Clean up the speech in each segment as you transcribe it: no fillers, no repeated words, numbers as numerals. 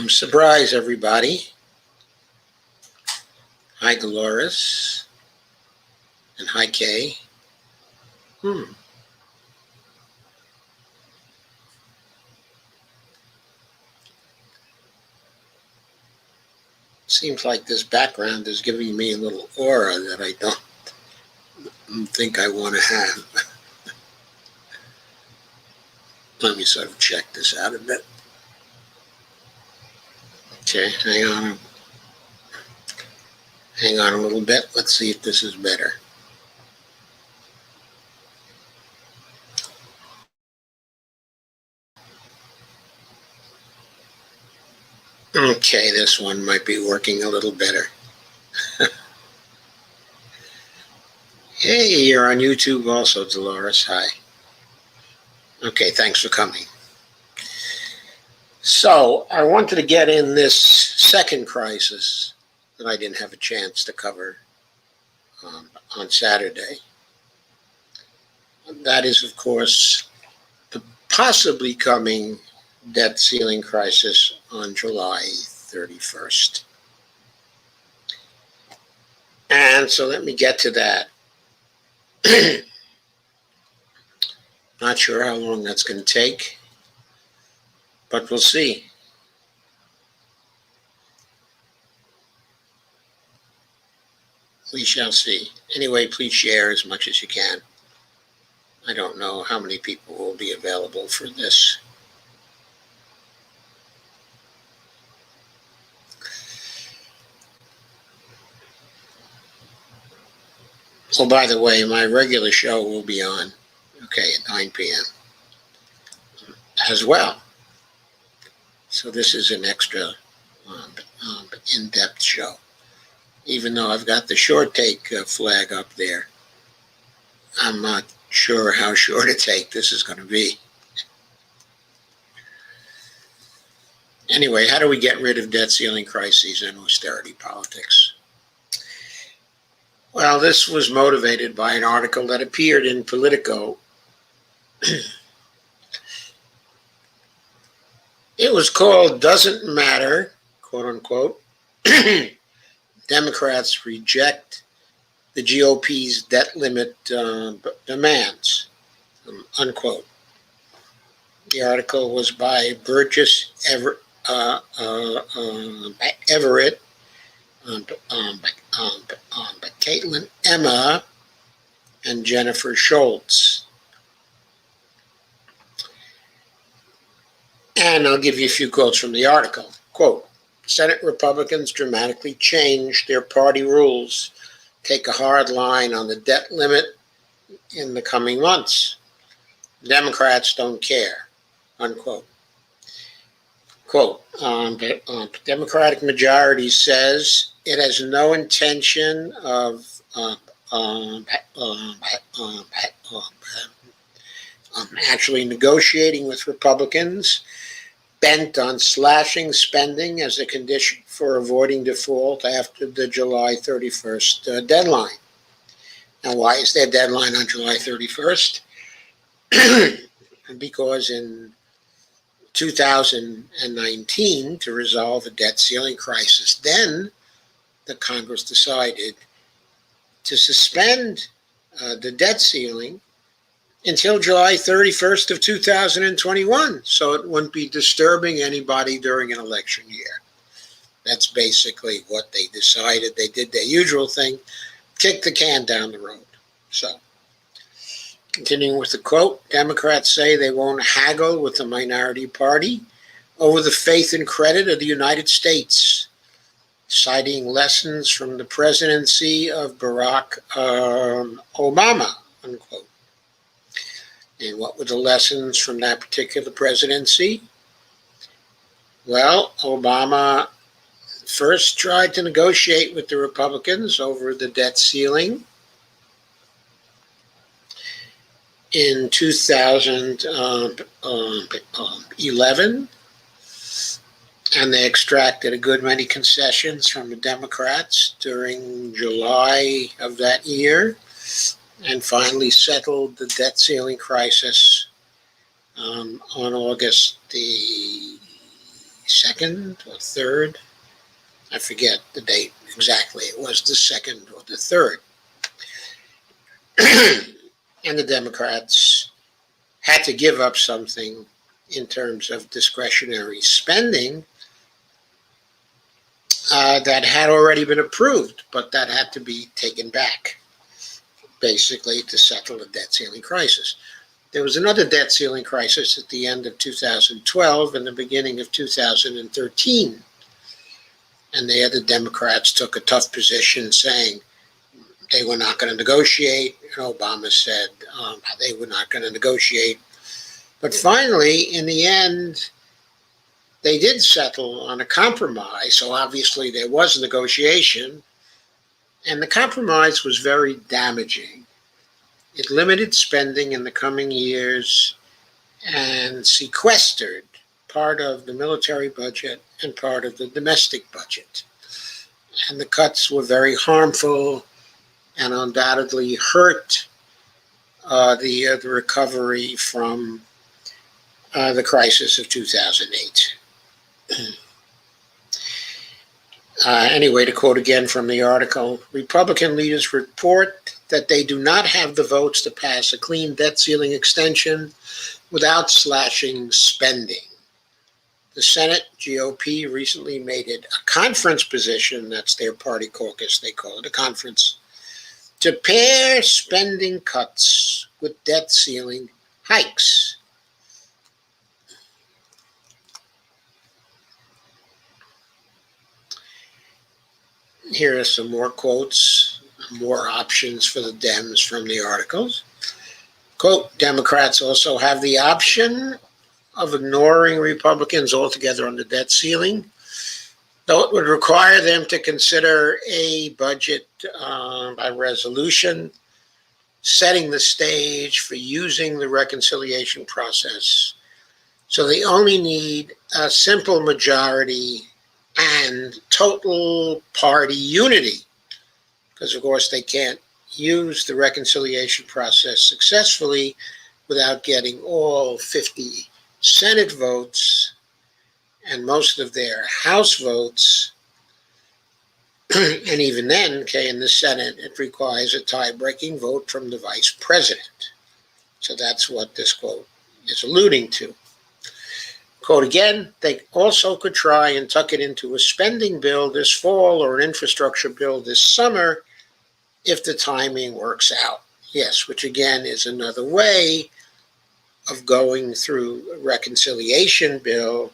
Surprise, everybody. Hi, Dolores. And hi, Kay. Seems like this background is giving me a little aura that I don't think I want to have. Let me sort of check this out a bit. Okay, hang on a little bit. Let's see if this is better. Okay, this one might be working a little better. Hey, you're on YouTube also, Dolores. Hi. Okay, thanks for coming. So, I wanted to get in this second crisis that I didn't have a chance to cover on Saturday. That is, of course, the possibly coming debt ceiling crisis on July 31st. And so let me get to that. Not sure how long that's going to take, but we'll see. We shall see. Anyway, please share as much as you can. I don't know how many people will be available for this. Oh, by the way, my regular show will be on, at 9 p.m. as well. So this is an extra in-depth show. Even though I've got the short take flag up there, I'm not sure how short a take this is going to be. Anyway, how do we get rid of debt ceiling crises and austerity politics? Well, this was motivated by an article that appeared in Politico. It was called "Doesn't Matter," quote unquote. Democrats reject the GOP's debt limit demands, unquote. The article was by Burgess Everett, by Caitlin Emma and Jennifer Schultz. And I'll give you a few quotes from the article. Quote, Senate Republicans dramatically changed their party rules, take a hard line on the debt limit in the coming months. Democrats don't care, unquote. Quote, Democratic majority says it has no intention of actually negotiating with Republicans bent on slashing spending as a condition for avoiding default after the July 31st deadline. Now, why is there a deadline on July 31st? Because in 2019, to resolve the debt ceiling crisis, then the Congress decided to suspend the debt ceiling until July 31st of 2021, so it wouldn't be disturbing anybody during an election year. That's basically what they decided. They did their usual thing, kick the can down the road. So, continuing with the quote, Democrats say they won't haggle with the minority party over the faith and credit of the United States, citing lessons from the presidency of Barack Obama, unquote. And what were the lessons from that particular presidency? Well, Obama first tried to negotiate with the Republicans over the debt ceiling in 2011, and they extracted a good many concessions from the Democrats during July of that year, and finally settled the debt ceiling crisis on August the second or third. I forget the date exactly. It was the second or the third. And the Democrats had to give up something in terms of discretionary spending that had already been approved, but that had to be taken back, basically, to settle the debt ceiling crisis. There was another debt ceiling crisis at the end of 2012 and the beginning of 2013. And there the Democrats took a tough position saying they were not going to negotiate. And Obama said they were not going to negotiate. But finally, in the end, they did settle on a compromise. So obviously there was a negotiation. And the compromise was very damaging. It limited spending in the coming years and sequestered part of the military budget and part of the domestic budget. And the cuts were very harmful and undoubtedly hurt the recovery from the crisis of 2008. Anyway, to quote again from the article, Republican leaders report that they do not have the votes to pass a clean debt ceiling extension without slashing spending. The Senate GOP recently made it a conference position, that's their party caucus, they call it a conference, to pair spending cuts with debt ceiling hikes. Here are some more quotes, more options for the Dems from the articles. Quote, Democrats also have the option of ignoring Republicans altogether on the debt ceiling, though it would require them to consider a budget by resolution, setting the stage for using the reconciliation process. So they only need a simple majority and total party unity, because of course they can't use the reconciliation process successfully without getting all 50 Senate votes and most of their House votes. And even then, okay, in the Senate, it requires a tie-breaking vote from the vice president. So that's what this quote is alluding to. Quote again, they also could try and tuck it into a spending bill this fall or an infrastructure bill this summer if the timing works out. Yes, which again is another way of going through a reconciliation bill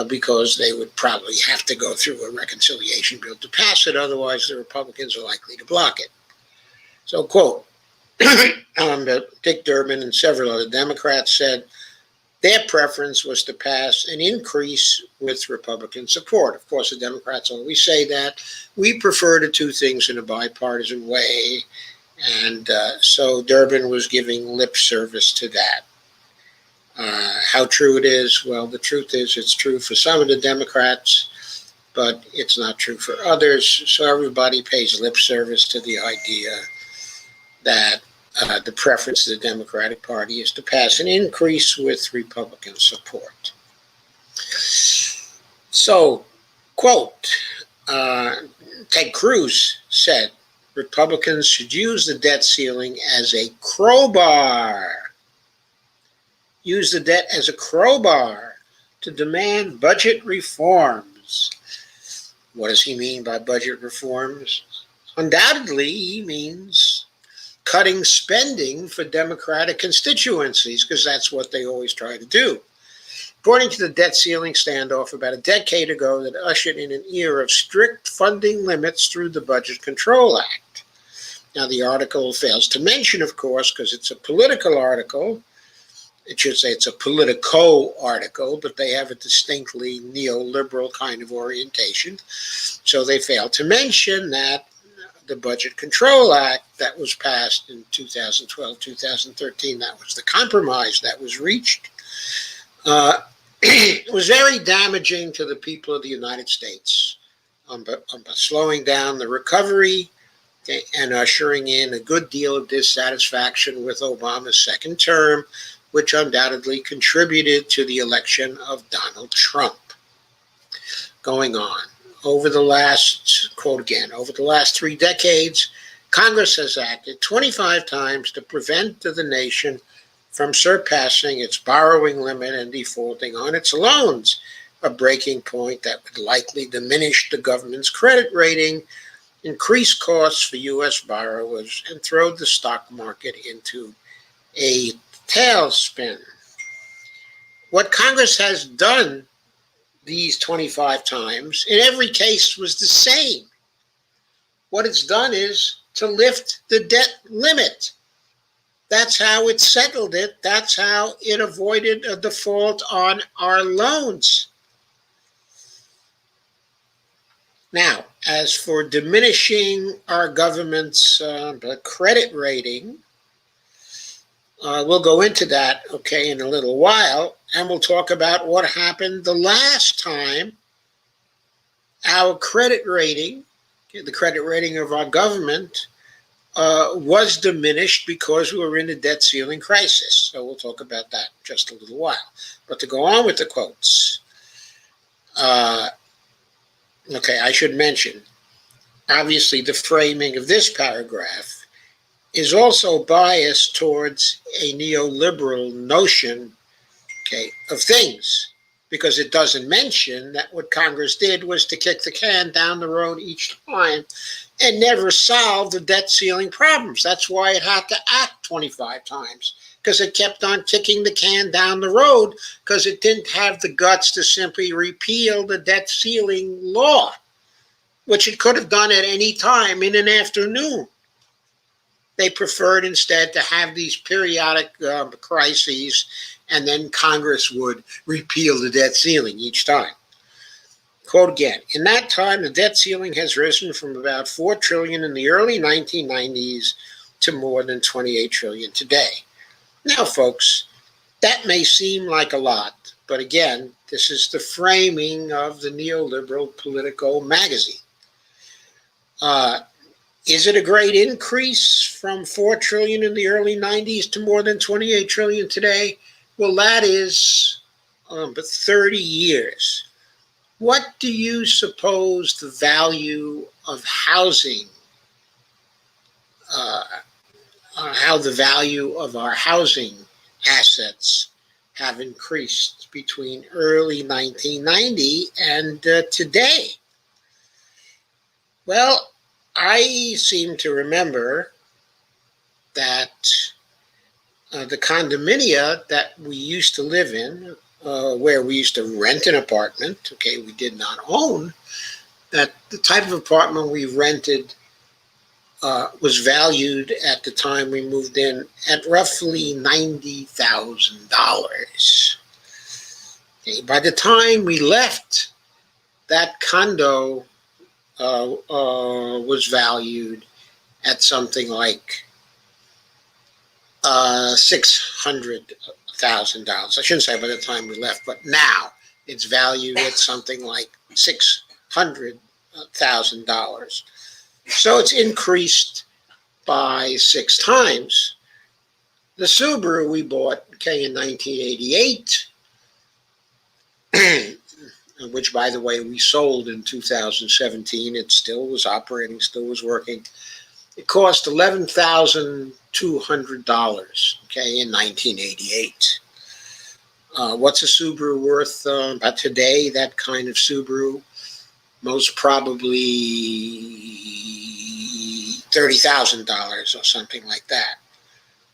because they would probably have to go through a reconciliation bill to pass it. Otherwise, the Republicans are likely to block it. So, quote, Dick Durbin and several other Democrats said their preference was to pass an increase with Republican support. Of course, the Democrats always say that. We prefer to do things in a bipartisan way. And so Durbin was giving lip service to that. How true it is? Well, the truth is it's true for some of the Democrats, but it's not true for others. So everybody pays lip service to the idea that the preference of the Democratic Party is to pass an increase with Republican support. So, quote, Ted Cruz said, Republicans should use the debt ceiling as a crowbar. Use the debt as a crowbar to demand budget reforms. What does he mean by budget reforms? Undoubtedly, he means cutting spending for Democratic constituencies, because that's what they always try to do. According to the debt ceiling standoff about a decade ago that ushered in an era of strict funding limits through the Budget Control Act. Now, the article fails to mention, of course, because it's a political article, it should say it's a Politico article, but they have a distinctly neoliberal kind of orientation. So they fail to mention that the Budget Control Act that was passed in 2012, 2013, that was the compromise that was reached, it was very damaging to the people of the United States, slowing down the recovery and ushering in a good deal of dissatisfaction with Obama's second term, which undoubtedly contributed to the election of Donald Trump. Going on, over the last 3 decades, Congress has acted 25 times to prevent the nation from surpassing its borrowing limit and defaulting on its loans, a breaking point that would likely diminish the government's credit rating, increase costs for U.S. borrowers, and throw the stock market into a tailspin. What Congress has done these 25 times, in every case, was the same. What it's done is to lift the debt limit. That's how it settled it. That's how it avoided a default on our loans. Now, as for diminishing our government's credit rating, we'll go into that, in a little while, and we'll talk about what happened the last time our credit rating, the credit rating of our government, was diminished because we were in a debt ceiling crisis. So we'll talk about that in just a little while. But to go on with the quotes, I should mention, obviously the framing of this paragraph is also biased towards a neoliberal notion, of things, because it doesn't mention that what Congress did was to kick the can down the road each time and never solve the debt ceiling problems. That's why it had to act 25 times, because it kept on kicking the can down the road, because it didn't have the guts to simply repeal the debt ceiling law, which it could have done at any time in an afternoon. They preferred instead to have these periodic crises, and then Congress would repeal the debt ceiling each time. Quote again, in that time, the debt ceiling has risen from about $4 trillion in the early 1990s to more than $28 trillion today. Now, folks, that may seem like a lot, but again, this is the framing of the neoliberal Politico magazine. Is it a great increase from $4 trillion in the early 90s to more than $28 trillion today? Well, that is but 30 years. What do you suppose the value of housing, how the value of our housing assets have increased between early 1990 and today? Well, I seem to remember that the condominia that we used to live in, where we used to rent an apartment, we did not own, that the type of apartment we rented was valued at the time we moved in at roughly $90,000. By the time we left, that condo was valued at something like $600,000. I shouldn't say by the time we left, but now it's valued at something like $600,000. So it's increased by 6 times. The Subaru we bought, in 1988, which, by the way, we sold in 2017. It still was operating, still was working. It cost $11,200, in 1988. What's a Subaru worth today? That kind of Subaru, most probably $30,000 or something like that.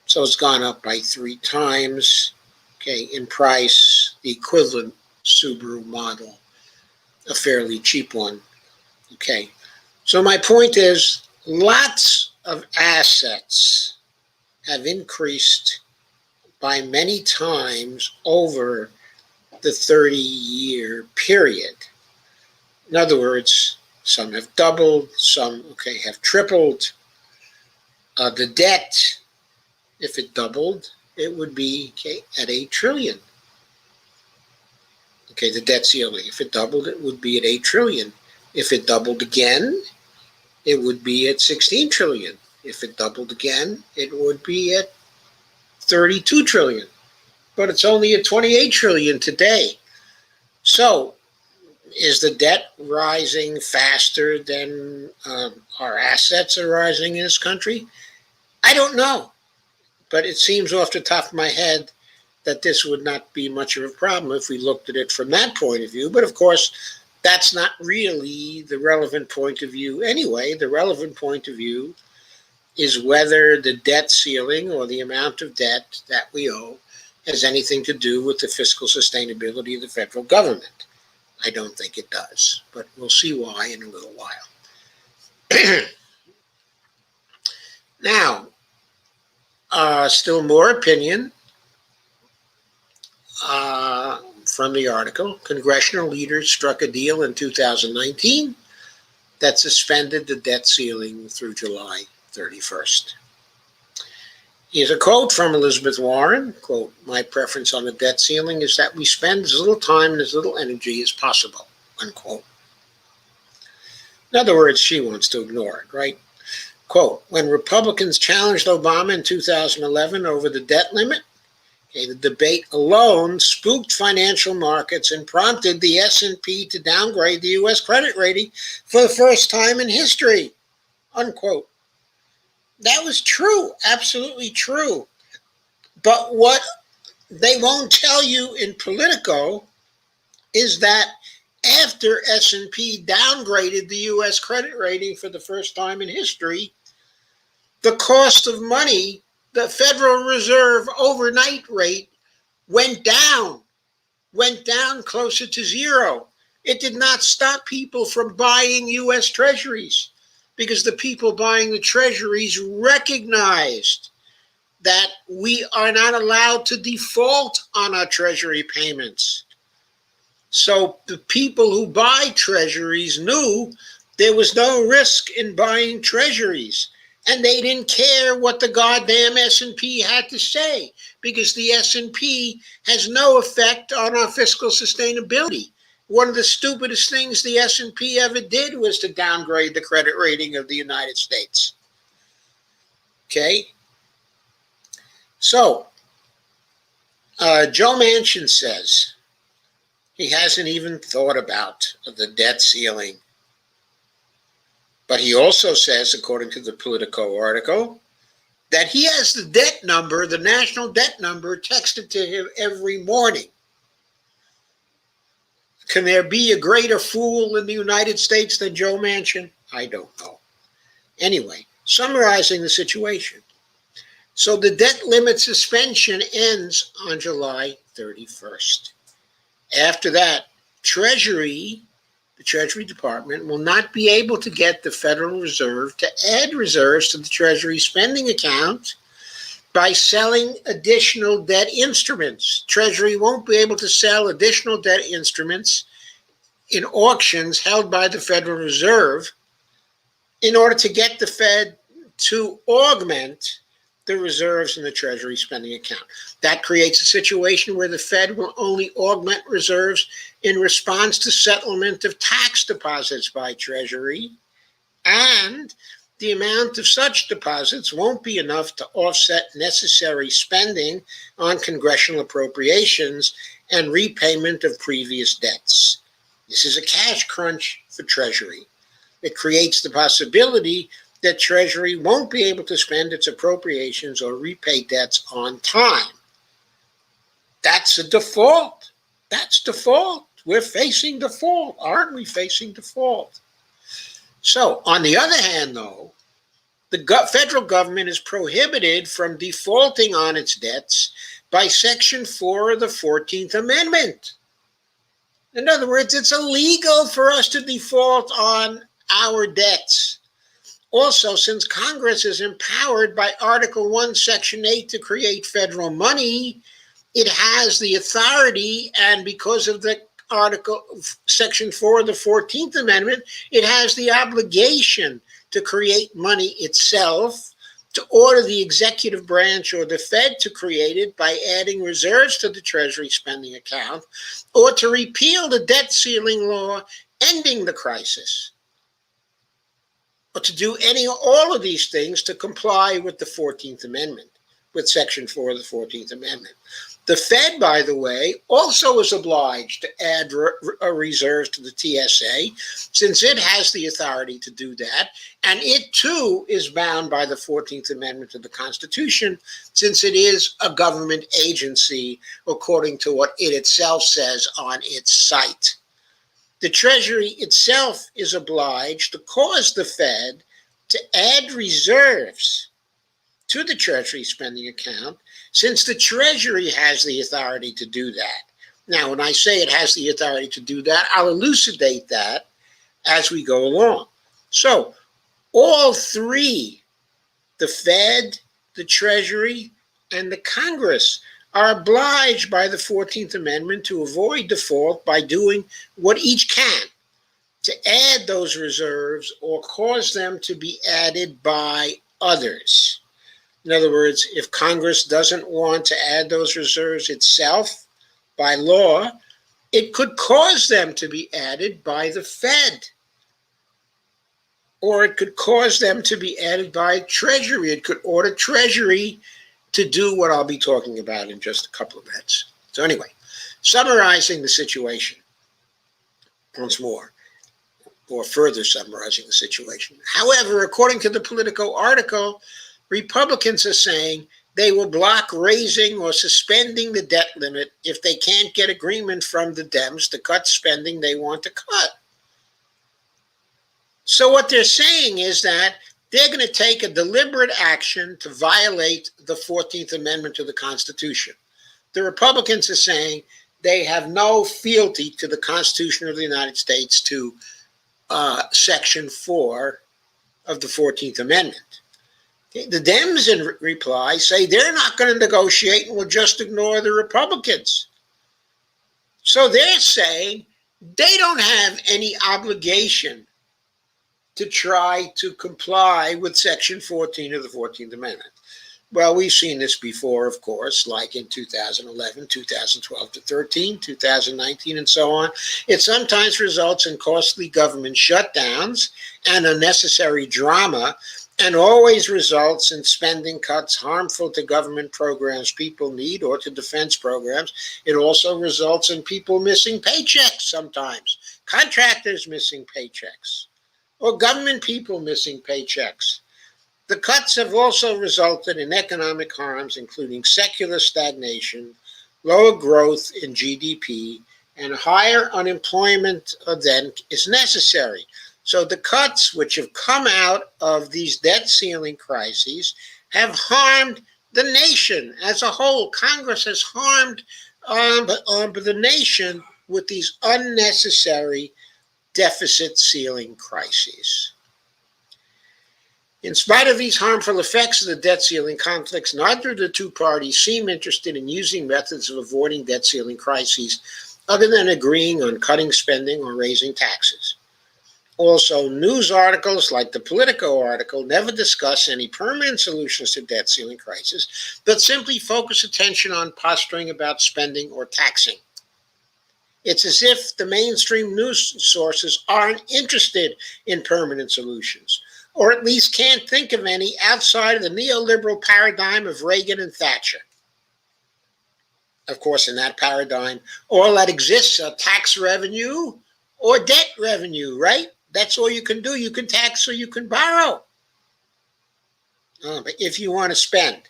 So it's gone up by 3 times, in price. The equivalent Subaru model, a fairly cheap one. So my point is, lots of assets have increased by many times over the 30-year period. In other words, some have doubled, some have tripled. The debt, if it doubled, it would be at $8 trillion. The debt ceiling, if it doubled, it would be at $8 trillion. If it doubled again, it would be at $16 trillion. If it doubled again, it would be at $32 trillion. but it's only at 28 trillion today. So is the debt rising faster than our assets are rising in this country? I don't know, but it seems off the top of my head that this would not be much of a problem if we looked at it from that point of view. But of course, that's not really the relevant point of view anyway. The relevant point of view is whether the debt ceiling or the amount of debt that we owe has anything to do with the fiscal sustainability of the federal government. I don't think it does, but we'll see why in a little while. Now, still more opinion from the article. Congressional leaders struck a deal in 2019 that suspended the debt ceiling through July 31st. Here's a quote from Elizabeth Warren, quote, "My preference on the debt ceiling is that we spend as little time and as little energy as possible," unquote. In other words, she wants to ignore it, right? Quote, "When Republicans challenged Obama in 2011 over the debt limit, the debate alone spooked financial markets and prompted the S&P to downgrade the U.S. credit rating for the first time in history," unquote. That was true, absolutely true. But what they won't tell you in Politico is that after S&P downgraded the U.S. credit rating for the first time in history, the cost of money, the Federal Reserve overnight rate, went down closer to zero. It did not stop people from buying U.S. Treasuries, because the people buying the Treasuries recognized that we are not allowed to default on our Treasury payments. So the people who buy Treasuries knew there was no risk in buying Treasuries, and they didn't care what the goddamn S&P had to say, because the S&P has no effect on our fiscal sustainability. One of the stupidest things the S&P ever did was to downgrade the credit rating of the United States. Okay? So, Joe Manchin says he hasn't even thought about the debt ceiling. But he also says, according to the Politico article, that he has the debt number, the national debt number, texted to him every morning. Can there be a greater fool in the United States than Joe Manchin? I don't know. Anyway, summarizing the situation. So the debt limit suspension ends on July 31st. After that, the Treasury Department will not be able to get the Federal Reserve to add reserves to the Treasury spending account by selling additional debt instruments. Treasury won't be able to sell additional debt instruments in auctions held by the Federal Reserve in order to get the Fed to augment the reserves in the Treasury spending account. That creates a situation where the Fed will only augment reserves in response to settlement of tax deposits by Treasury, and the amount of such deposits won't be enough to offset necessary spending on congressional appropriations and repayment of previous debts. This is a cash crunch for Treasury. It creates the possibility that Treasury won't be able to spend its appropriations or repay debts on time. That's a default. That's default. We're facing default. Aren't we facing default? So, on the other hand, though, the federal government is prohibited from defaulting on its debts by Section 4 of the 14th Amendment. In other words, it's illegal for us to default on our debts. Also, since Congress is empowered by Article 1, Section 8 to create federal money, it has the authority, and because of the Article Section 4 of the 14th Amendment, it has the obligation to create money itself, to order the executive branch or the Fed to create it by adding reserves to the Treasury spending account, or to repeal the debt ceiling law ending the crisis, or to do all of these things to comply with the 14th Amendment, with Section 4 of the 14th Amendment. The Fed, by the way, also is obliged to add a reserve to the TSA, since it has the authority to do that, and it too is bound by the 14th Amendment to the Constitution, since it is a government agency, according to what it itself says on its site. The Treasury itself is obliged to cause the Fed to add reserves to the Treasury spending account, since the Treasury has the authority to do that. Now, when I say it has the authority to do that, I'll elucidate that as we go along. So, all three, the Fed, the Treasury, and the Congress, are obliged by the 14th Amendment to avoid default by doing what each can to add those reserves or cause them to be added by others. In other words, if Congress doesn't want to add those reserves itself by law, it could cause them to be added by the Fed. Or it could cause them to be added by Treasury. It could order Treasury to do what I'll be talking about in just a couple of minutes. So anyway, summarizing the situation once more, or further summarizing the situation. However, according to the Politico article, Republicans are saying they will block raising or suspending the debt limit if they can't get agreement from the Dems to cut spending they want to cut. So what they're saying is that they're going to take a deliberate action to violate the 14th Amendment to the Constitution. The Republicans are saying they have no fealty to the Constitution of the United States, to Section 4 of the 14th Amendment. The Dems, in reply, say they're not going to negotiate and will just ignore the Republicans. So they're saying they don't have any obligation to try to comply with Section 14 of the 14th Amendment. Well, we've seen this before, of course, like in 2011, 2012 to 13, 2019, and so on. It sometimes results in costly government shutdowns and unnecessary drama, and always results in spending cuts harmful to government programs people need or to defense programs. It also results in people missing paychecks sometimes, contractors missing paychecks, or government people missing paychecks. The cuts have also resulted in economic harms, including secular stagnation, lower growth in GDP, and higher unemployment than is necessary. So the cuts which have come out of these debt ceiling crises have harmed the nation as a whole. Congress has harmed the nation with these unnecessary deficit ceiling crises. In spite of these harmful effects of the debt ceiling conflicts, neither of the two parties seem interested in using methods of avoiding debt ceiling crises other than agreeing on cutting spending or raising taxes. Also, news articles like the Politico article never discuss any permanent solutions to debt ceiling crisis, but simply focus attention on posturing about spending or taxing. It's as if the mainstream news sources aren't interested in permanent solutions, or at least can't think of any outside of the neoliberal paradigm of Reagan and Thatcher. Of course, in that paradigm, all that exists are tax revenue or debt revenue, right? That's all you can do. You can tax or you can borrow. But if you want to spend.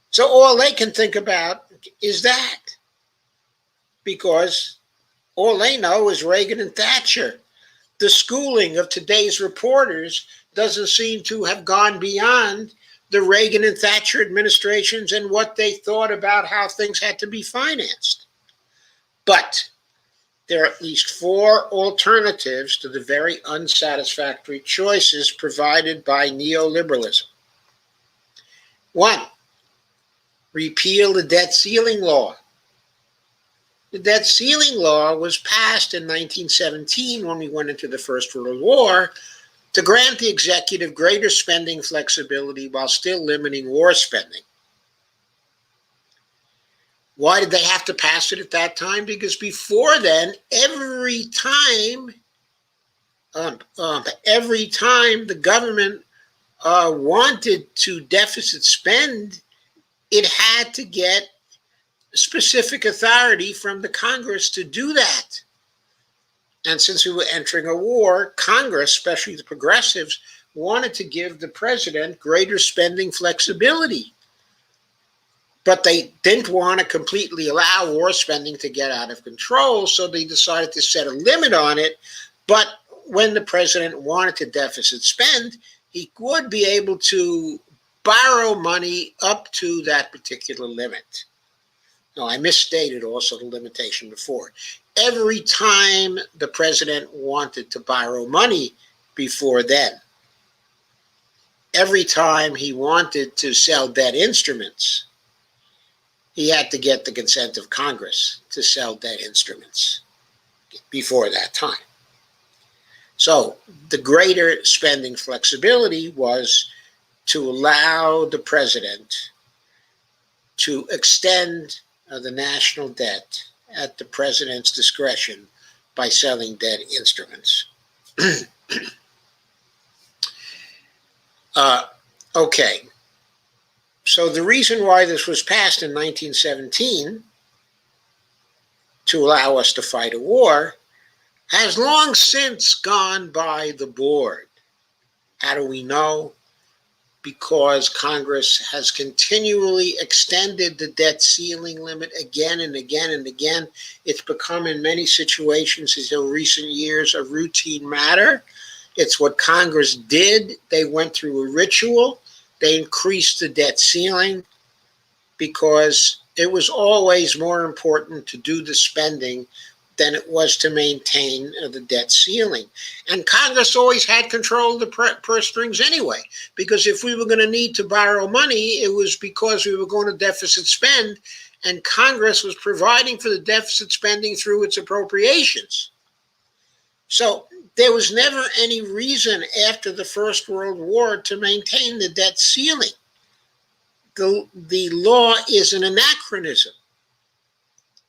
So all they can think about is that. Because all they know is Reagan and Thatcher. The schooling of today's reporters doesn't seem to have gone beyond the Reagan and Thatcher administrations and what they thought about how things had to be financed. But there are at least 4 alternatives to the very unsatisfactory choices provided by neoliberalism. 1, repeal the debt ceiling law. The debt ceiling law was passed in 1917 when we went into the First World War to grant the executive greater spending flexibility while still limiting war spending. Why did they have to pass it at that time? Because before then, every time the government wanted to deficit spend, it had to get specific authority from the Congress to do that. And since we were entering a war, Congress, especially the progressives, wanted to give the president greater spending flexibility. But they didn't want to completely allow war spending to get out of control, so they decided to set a limit on it. But when the president wanted to deficit spend, he would be able to borrow money up to that particular limit. No, I misstated also the limitation before. Every time the president wanted to borrow money before then, every time he wanted to sell debt instruments, he had to get the consent of Congress to sell debt instruments before that time. So the greater spending flexibility was to allow the president to extend the national debt at the president's discretion by selling debt instruments. Okay. So the reason why this was passed in 1917 to allow us to fight a war has long since gone by the board. How do we know? Because Congress has continually extended the debt ceiling limit again and again and again. It's become, in many situations in recent years, a routine matter. It's what Congress did. They went through a ritual. They increased the debt ceiling because it was always more important to do the spending than it was to maintain the debt ceiling. And Congress always had control of the purse strings anyway, because if we were going to need to borrow money, it was because we were going to deficit spend, and Congress was providing for the deficit spending through its appropriations. So there was never any reason after the First World War to maintain the debt ceiling. The law is an anachronism.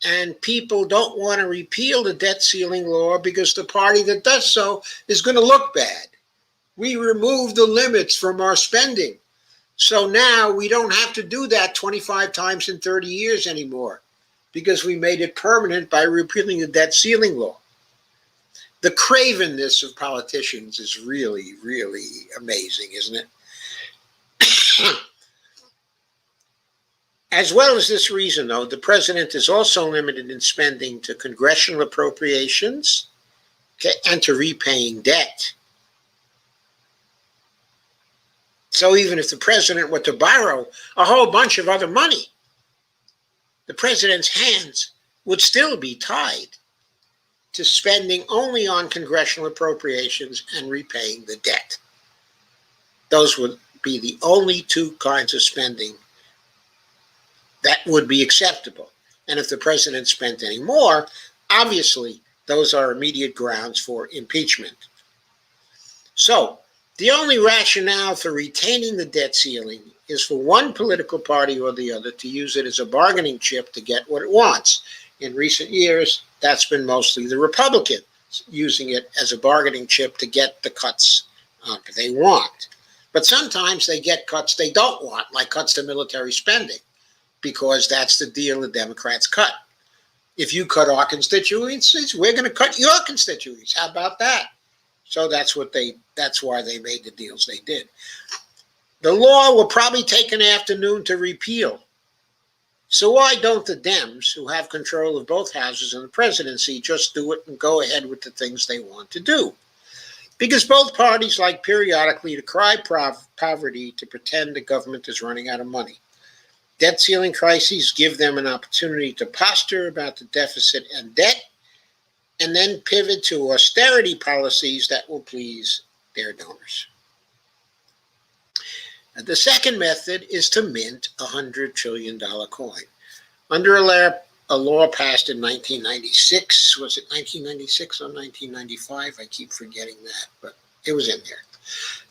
And people don't want to repeal the debt ceiling law because the party that does so is going to look bad. We removed the limits from our spending. So now we don't have to do that 25 times in 30 years anymore because we made it permanent by repealing the debt ceiling law. The cravenness of politicians is really, really amazing, isn't it? As well as this reason, though, the president is also limited in spending to congressional appropriations, and to repaying debt. So even if the president were to borrow a whole bunch of other money, the president's hands would still be tied to spending only on congressional appropriations and repaying the debt. Those would be the only two kinds of spending that would be acceptable. And if the president spent any more, obviously, those are immediate grounds for impeachment. So the only rationale for retaining the debt ceiling is for one political party or the other to use it as a bargaining chip to get what it wants. In recent years, that's been mostly the Republicans using it as a bargaining chip to get the cuts they want. But sometimes they get cuts they don't want, like cuts to military spending, because that's the deal the Democrats cut. If you cut our constituencies, we're going to cut your constituencies. How about that? So that's why they made the deals they did. The law will probably take an afternoon to repeal. So why don't the Dems, who have control of both houses and the presidency, just do it and go ahead with the things they want to do? Because both parties like periodically to cry poverty to pretend the government is running out of money. Debt ceiling crises give them an opportunity to posture about the deficit and debt, and then pivot to austerity policies that will please their donors. The second method is to mint a $100 trillion coin. Under a law passed in 1996, was it 1996 or 1995? I keep forgetting that, but it was in there.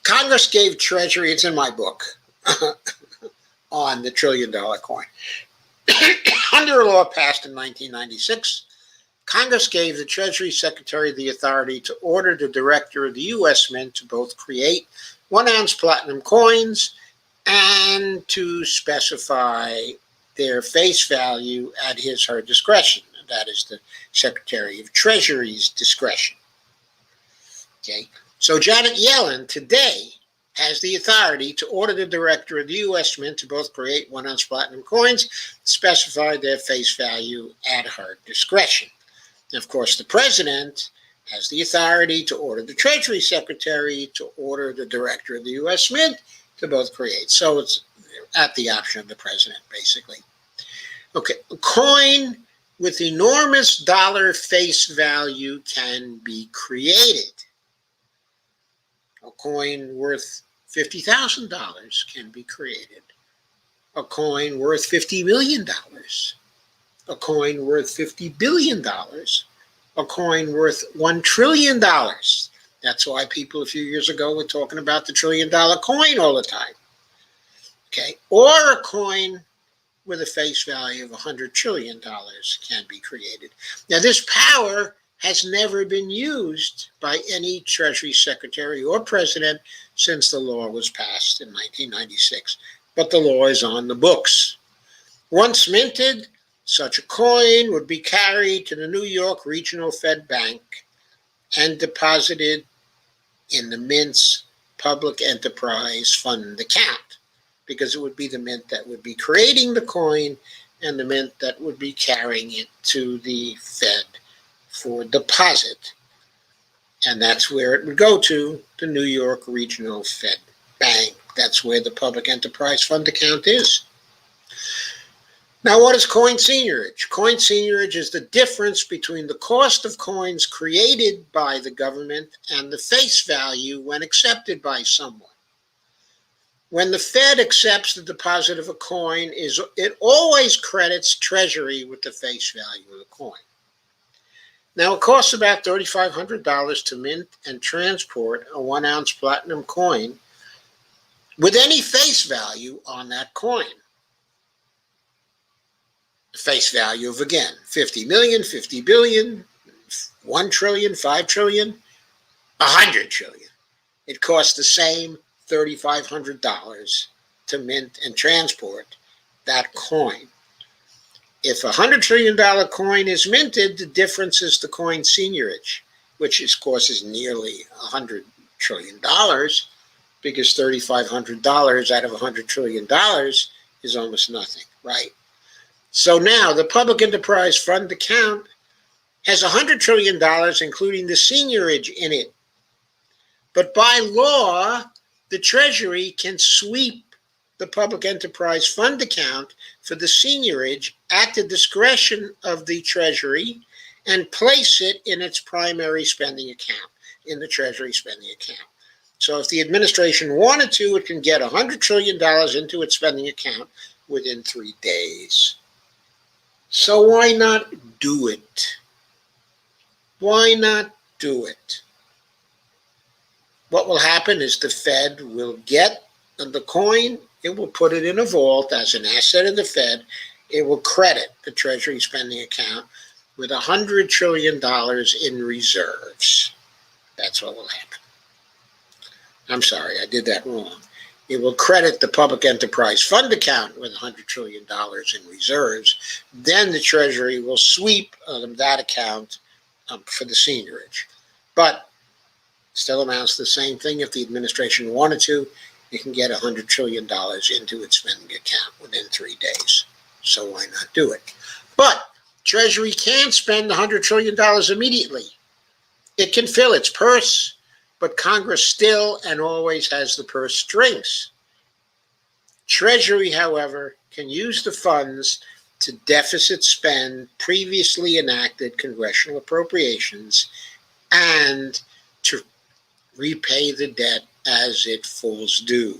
Congress gave Treasury, it's in my book, on the $1 trillion coin. Under a law passed in 1996, Congress gave the Treasury Secretary the authority to order the director of the U.S. Mint to both create 1-ounce platinum coins and to specify their face value at his or her discretion. That is the Secretary of Treasury's discretion. Okay, so Janet Yellen today has the authority to order the director of the U.S. Mint to both create 1-ounce platinum coins, specify their face value at her discretion. And of course, the president has the authority to order the Treasury Secretary to order the director of the U.S. Mint to both create. So it's at the option of the president, basically. Okay, a coin with enormous dollar face value can be created. A coin worth $50,000 can be created. A coin worth $50 million. A coin worth $50 billion. A coin worth $1 trillion. That's why people a few years ago were talking about the $1 trillion coin all the time. Okay, or a coin with a face value of $100 trillion can be created. Now, this power has never been used by any Treasury Secretary or President since the law was passed in 1996. But the law is on the books. Once minted, such a coin would be carried to the New York Regional Fed Bank and deposited in the Mint's Public Enterprise Fund account, because it would be the Mint that would be creating the coin and the Mint that would be carrying it to the Fed for deposit. And that's where it would go to, the New York Regional Fed Bank. That's where the Public Enterprise Fund account is. Now, what is coin seigniorage? Coin seigniorage is the difference between the cost of coins created by the government and the face value when accepted by someone. When the Fed accepts the deposit of a coin, it always credits Treasury with the face value of the coin. Now, it costs about $3,500 to mint and transport a 1-ounce platinum coin with any face value on that coin. The face value of, again, 50 million, 50 billion, 1 trillion, 5 trillion, 100 trillion. It costs the same $3,500 to mint and transport that coin. If a $100 trillion coin is minted, the difference is the coin seigniorage, which of course is nearly $100 trillion, because $3,500 out of $100 trillion is almost nothing, right? So now the Public Enterprise Fund account has $100 trillion, including the seigniorage in it. But by law, the Treasury can sweep the Public Enterprise Fund account for the seigniorage at the discretion of the Treasury and place it in its primary spending account, in the Treasury spending account. So if the administration wanted to, it can get $100 trillion into its spending account within 3 days. So why not do it? Why not do it? What will happen is the Fed will get the coin, it will put it in a vault as an asset of the Fed. It will credit the Treasury spending account with $100 trillion in reserves. That's what will happen. I'm sorry, I did that wrong. It will credit the Public Enterprise Fund account with $100 trillion in reserves. Then the Treasury will sweep that account for the seigniorage. But still amounts to the same thing. If the administration wanted to, it can get $100 trillion into its spending account within 3 days. So why not do it? But Treasury can't spend $100 trillion immediately. It can fill its purse, but Congress still and always has the purse strings. Treasury, however, can use the funds to deficit spend previously enacted congressional appropriations and to repay the debt as it falls due.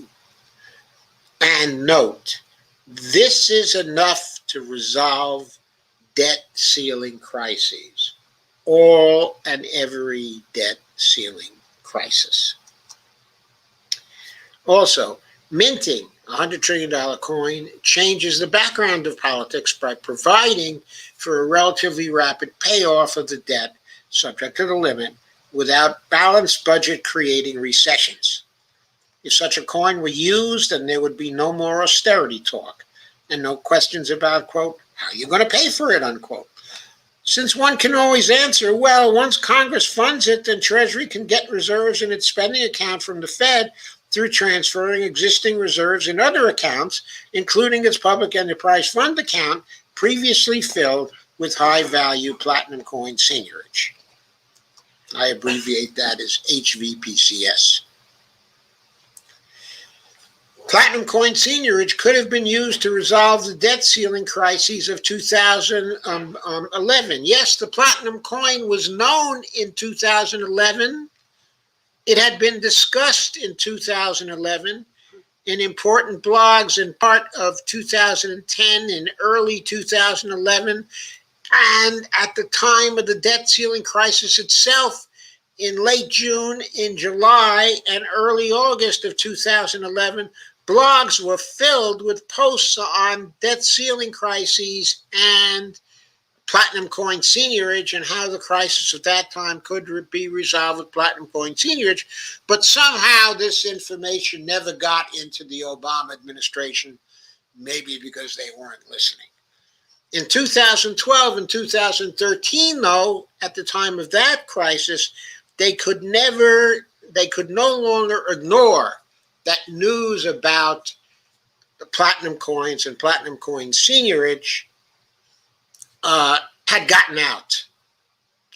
And note, this is enough to resolve debt ceiling crises, all and every debt ceiling crisis. Also, minting a $100 trillion coin changes the background of politics by providing for a relatively rapid payoff of the debt subject to the limit without balanced budget creating recessions. If such a coin were used, then there would be no more austerity talk. and no questions about, quote, how you're going to pay for it, unquote. Since one can always answer, well, once Congress funds it, then Treasury can get reserves in its spending account from the Fed through transferring existing reserves in other accounts, including its public enterprise fund account, previously filled with high-value platinum coin seigniorage. I abbreviate that as HVPCS. Platinum coin seigniorage could have been used to resolve the debt ceiling crises of 2011. Yes, the platinum coin was known in 2011. It had been discussed in 2011 in important blogs in part of 2010 and early 2011. And at the time of the debt ceiling crisis itself, in late June, in July, and early August of 2011, blogs were filled with posts on debt ceiling crises and platinum coin seigniorage and how the crisis at that time could be resolved with platinum coin seigniorage. But somehow this information never got into the Obama administration, maybe because they weren't listening. In 2012 and 2013, though, at the time of that crisis, they could no longer ignore that news about the platinum coins and platinum coin seigniorage had gotten out.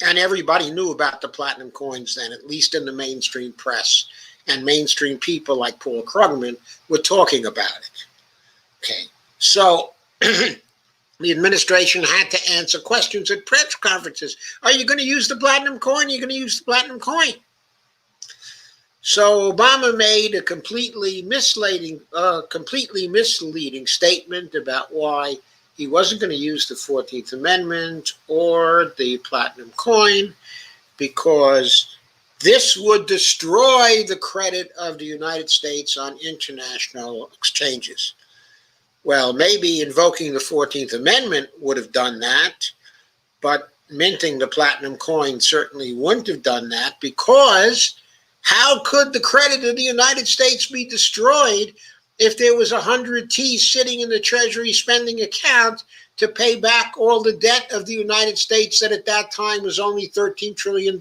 And everybody knew about the platinum coins then, at least in the mainstream press. And mainstream people like Paul Krugman were talking about it. Okay, so the administration had to answer questions at press conferences. Are you going to use the platinum coin? Are you going to use the platinum coin? So Obama made a completely misleading statement about why he wasn't going to use the 14th Amendment or the platinum coin, because this would destroy the credit of the United States on international exchanges. Well, maybe invoking the 14th Amendment would have done that, but minting the platinum coin certainly wouldn't have done that, because how could the credit of the United States be destroyed if there was 100 T's sitting in the Treasury spending account to pay back all the debt of the United States that at that time was only $13 trillion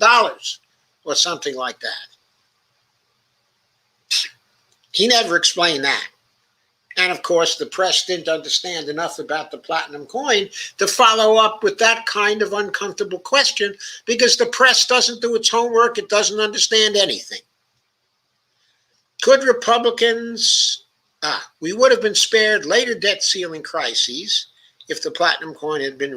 or something like that? He never explained that. And of course, the press didn't understand enough about the platinum coin to follow up with that kind of uncomfortable question, because the press doesn't do its homework. It doesn't understand anything. Could Republicans, we would have been spared later debt ceiling crises if the platinum coin had been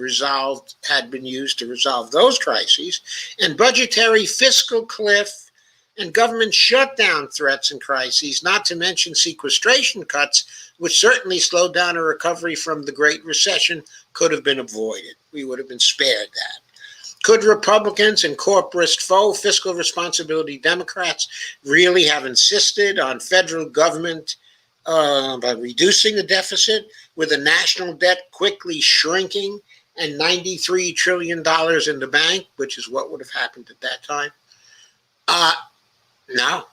used to resolve those crises, and budgetary fiscal cliff and government shutdown threats and crises, not to mention sequestration cuts, which certainly slowed down a recovery from the Great Recession, could have been avoided. We would have been spared that. Could Republicans and corporate faux fiscal responsibility Democrats really have insisted on federal government by reducing the deficit, with the national debt quickly shrinking and $93 trillion in the bank, which is what would have happened at that time? No,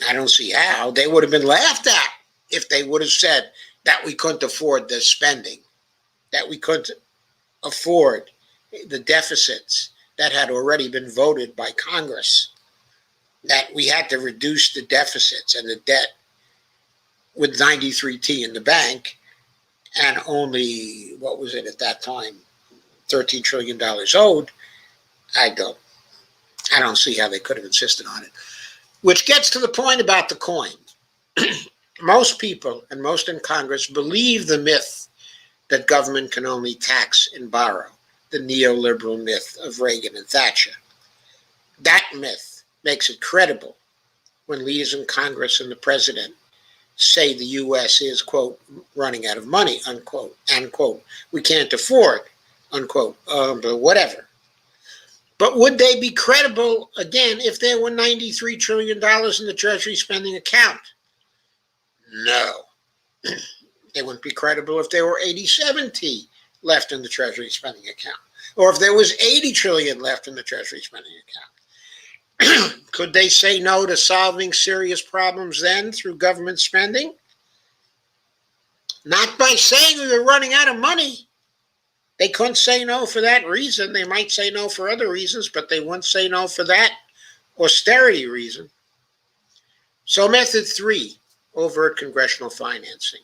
I don't see how. They would have been laughed at if they would have said that we couldn't afford the spending, that we couldn't afford the deficits that had already been voted by Congress, that we had to reduce the deficits and the debt with 93T in the bank and only, what was it at that time, $13 trillion owed. I don't see how they could have insisted on it. Which gets to the point about the coin. Most people, and most in Congress, believe the myth that government can only tax and borrow, the neoliberal myth of Reagan and Thatcher. That myth makes it credible when leaders in Congress and the president say the U.S. is, quote, running out of money, unquote, and, quote, we can't afford, unquote, but whatever. But would they be credible, again, if there were $93 trillion in the Treasury spending account? No. They wouldn't be credible if there were 87T left in the Treasury spending account, or if there was 80 trillion left in the Treasury spending account. Could they say no to solving serious problems then through government spending? Not by saying we were running out of money. They couldn't say no for that reason. They might say no for other reasons, but they wouldn't say no for that austerity reason. So method 3, overt congressional financing.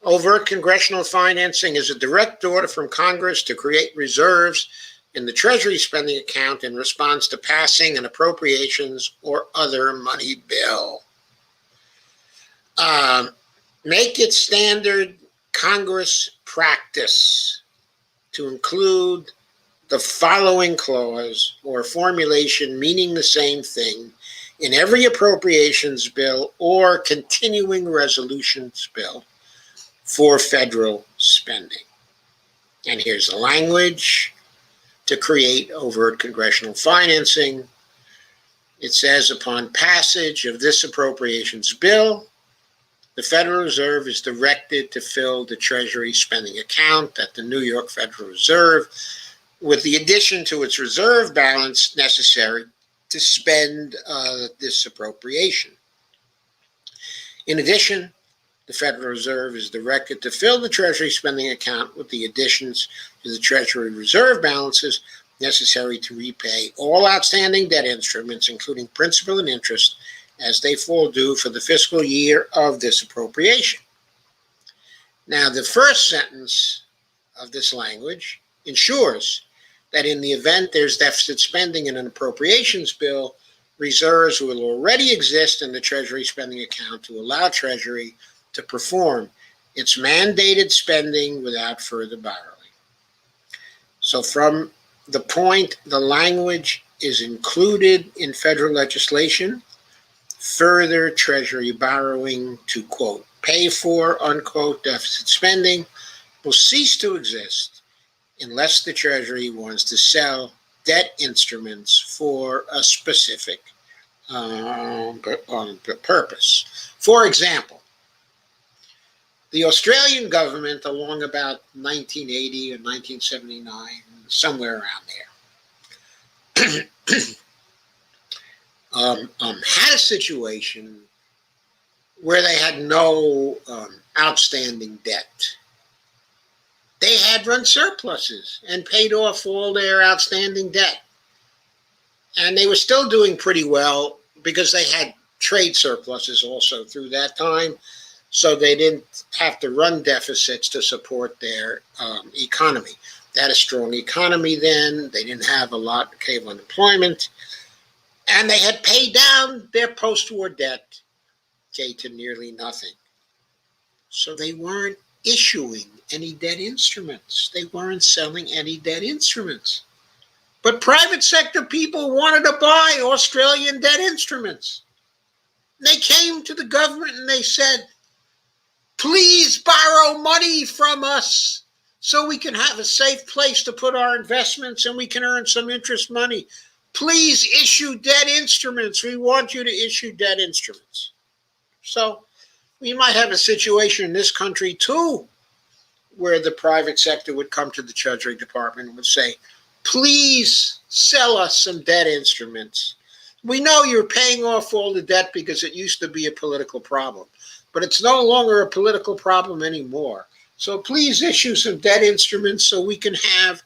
Overt congressional financing is a direct order from Congress to create reserves in the Treasury spending account in response to passing an appropriations or other money bill. Make it standard Congress practice to include the following clause or formulation meaning the same thing in every appropriations bill or continuing resolutions bill for federal spending. And here's the language to create overt congressional financing. It says, upon passage of this appropriations bill, the Federal Reserve is directed to fill the Treasury spending account at the New York Federal Reserve with the addition to its reserve balance necessary to spend this appropriation. In addition, the Federal Reserve is directed to fill the Treasury spending account with the additions to the Treasury reserve balances necessary to repay all outstanding debt instruments, including principal and interest, as they fall due for the fiscal year of this appropriation. Now, the first sentence of this language ensures that in the event there's deficit spending in an appropriations bill, reserves will already exist in the Treasury spending account to allow Treasury to perform its mandated spending without further borrowing. So from the point the language is included in federal legislation, further Treasury borrowing to, quote, pay for, unquote, deficit spending will cease to exist unless the Treasury wants to sell debt instruments for a specific purpose. For example, the Australian government, along about 1980 or 1979, somewhere around there, had a situation where they had no outstanding debt. They had run surpluses and paid off all their outstanding debt. And they were still doing pretty well because they had trade surpluses also through that time. So they didn't have to run deficits to support their economy. They had a strong economy then. They didn't have a lot of unemployment. And they had paid down their post-war debt, to nearly nothing. So they weren't issuing any debt instruments. They weren't selling any debt instruments. But private sector people wanted to buy Australian debt instruments. They came to the government and they said, please borrow money from us so we can have a safe place to put our investments and we can earn some interest money. Please issue debt instruments. We want you to issue debt instruments. So we might have a situation in this country too, where the private sector would come to the Treasury Department and would say, please sell us some debt instruments. We know you're paying off all the debt because it used to be a political problem, but it's no longer a political problem anymore. So please issue some debt instruments so we can have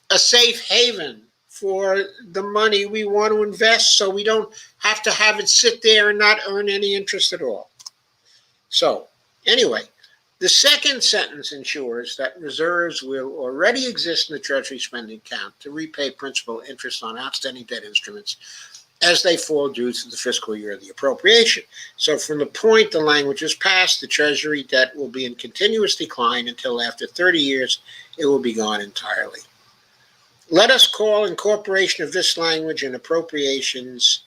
a safe haven for the money we want to invest so we don't have to have it sit there and not earn any interest at all. So anyway, the second sentence ensures that reserves will already exist in the Treasury spending account to repay principal interest on outstanding debt instruments as they fall due to the fiscal year of the appropriation. So from the point the language is passed, the Treasury debt will be in continuous decline until after 30 years, it will be gone entirely. Let us call incorporation of this language in appropriations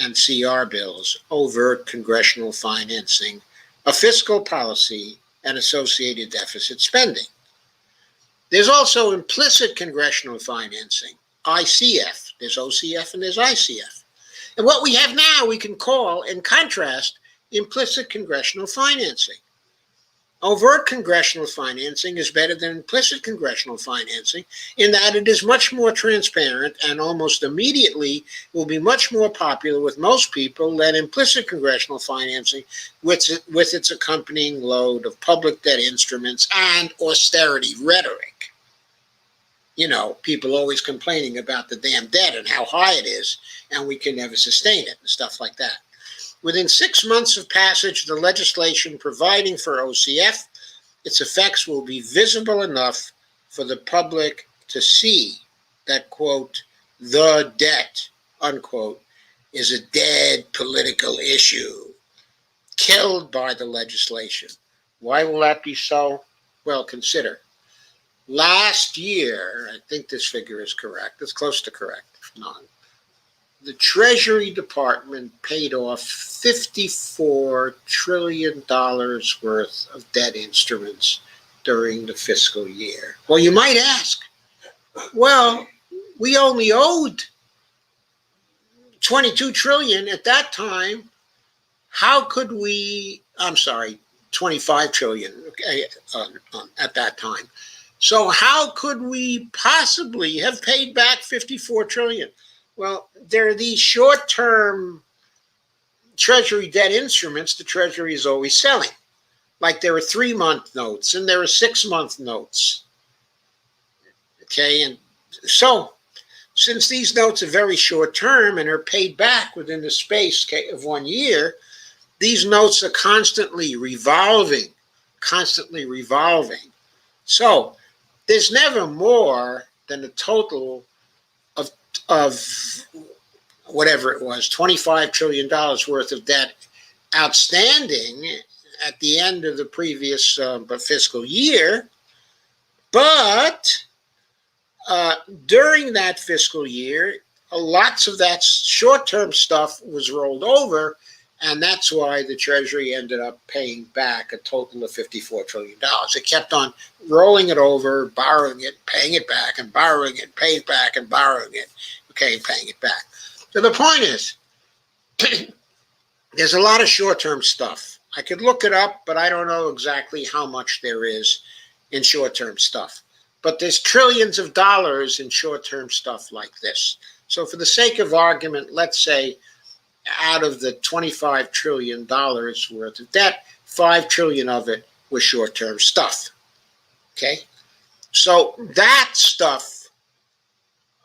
and CR bills, overt congressional financing, a fiscal policy, and associated deficit spending. There's also implicit congressional financing, ICF. There's OCF and there's ICF. And what we have now we can call, in contrast, implicit congressional financing. Overt congressional financing is better than implicit congressional financing in that it is much more transparent and almost immediately will be much more popular with most people than implicit congressional financing with its accompanying load of public debt instruments and austerity rhetoric. You know, people always complaining about the damn debt and how high it is, and we can never sustain it and stuff like that. Within 6 months of passage of the legislation providing for OCF, its effects will be visible enough for the public to see that, quote, the debt, unquote, is a dead political issue, killed by the legislation. Why will that be so? Well, consider. Last year, I think this figure is correct, it's close to correct, if not, the Treasury Department paid off $54 trillion worth of debt instruments during the fiscal year. Well, you might ask, well, we only owed $22 trillion at that time. How could we, I'm sorry, $25 trillion at that time. So how could we possibly have paid back $54 trillion? Well, there are these short-term Treasury debt instruments the Treasury is always selling. Like there are 3-month notes and there are 6-month notes. Okay, and so since these notes are very short-term and are paid back within the space of 1 year, these notes are constantly revolving. So there's never more than a total of whatever it was, $25 trillion worth of debt outstanding at the end of the previous fiscal year. But during that fiscal year, lots of that short-term stuff was rolled over, and that's why the Treasury ended up paying back a total of $54 trillion. It kept on rolling it over, borrowing it, paying it back, and borrowing it, paying it back, and borrowing it, okay, and paying it back. So the point is, there's a lot of short-term stuff. I could look it up, but I don't know exactly how much there is in short-term stuff. But there's trillions of dollars in short-term stuff like this. So for the sake of argument, let's say out of the $25 trillion worth of debt, $5 trillion of it was short-term stuff. Okay? So that stuff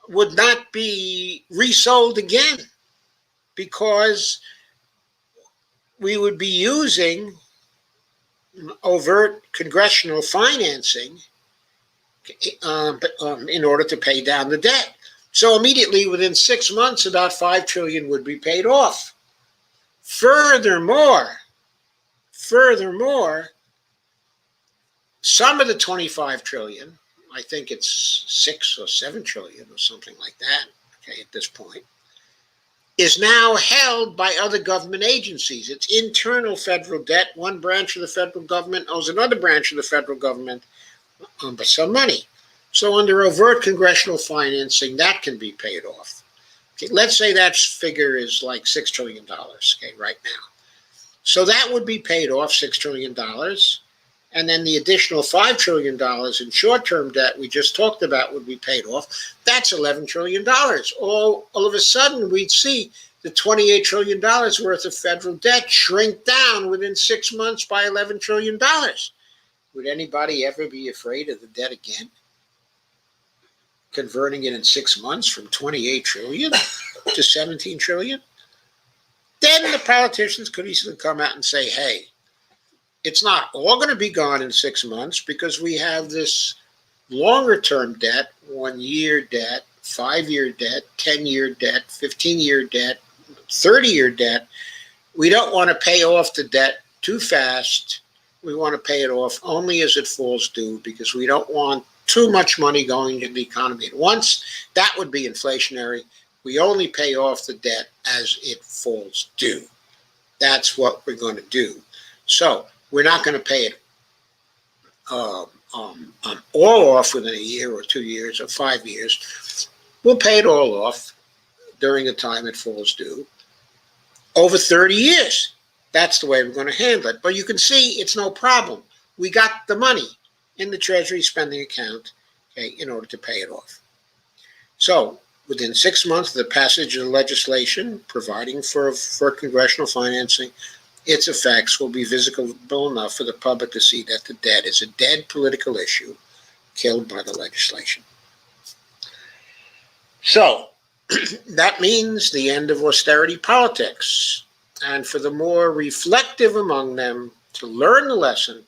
would not be resold again because we would be using overt congressional financing in order to pay down the debt. So immediately within 6 months, about $5 trillion would be paid off. Furthermore, some of the $25 trillion, I think it's 6 or 7 trillion or something like that, okay, at this point, is now held by other government agencies. It's internal federal debt. One branch of the federal government owes another branch of the federal government some money. So under overt congressional financing, that can be paid off. Okay, let's say that figure is like $6 trillion, okay, right now. So that would be paid off, $6 trillion. And then the additional $5 trillion in short-term debt we just talked about would be paid off. That's $11 trillion. All of a sudden, we'd see the $28 trillion worth of federal debt shrink down within 6 months by $11 trillion. Would anybody ever be afraid of the debt again? Converting it in 6 months from 28 trillion to 17 trillion? Then the politicians could easily come out and say, hey, it's not all going to be gone in 6 months because we have this longer term debt, 1 year debt, 5 year debt, 10-year debt, 15-year debt, 30-year debt. We don't want to pay off the debt too fast. We want to pay it off only as it falls due because we don't want too much money going into the economy at once. That would be inflationary. We only pay off the debt as it falls due. That's what we're going to do. So we're not going to pay it all off within a year or 2 years or 5 years. We'll pay it all off during the time it falls due over 30 years. That's the way we're going to handle it. But you can see it's no problem. we got the money in the Treasury spending account, okay, in order to pay it off. So within 6 months of the passage of the legislation providing for congressional financing, its effects will be visible enough for the public to see that the debt is a dead political issue killed by the legislation. So that means the end of austerity politics, and for the more reflective among them to learn the lesson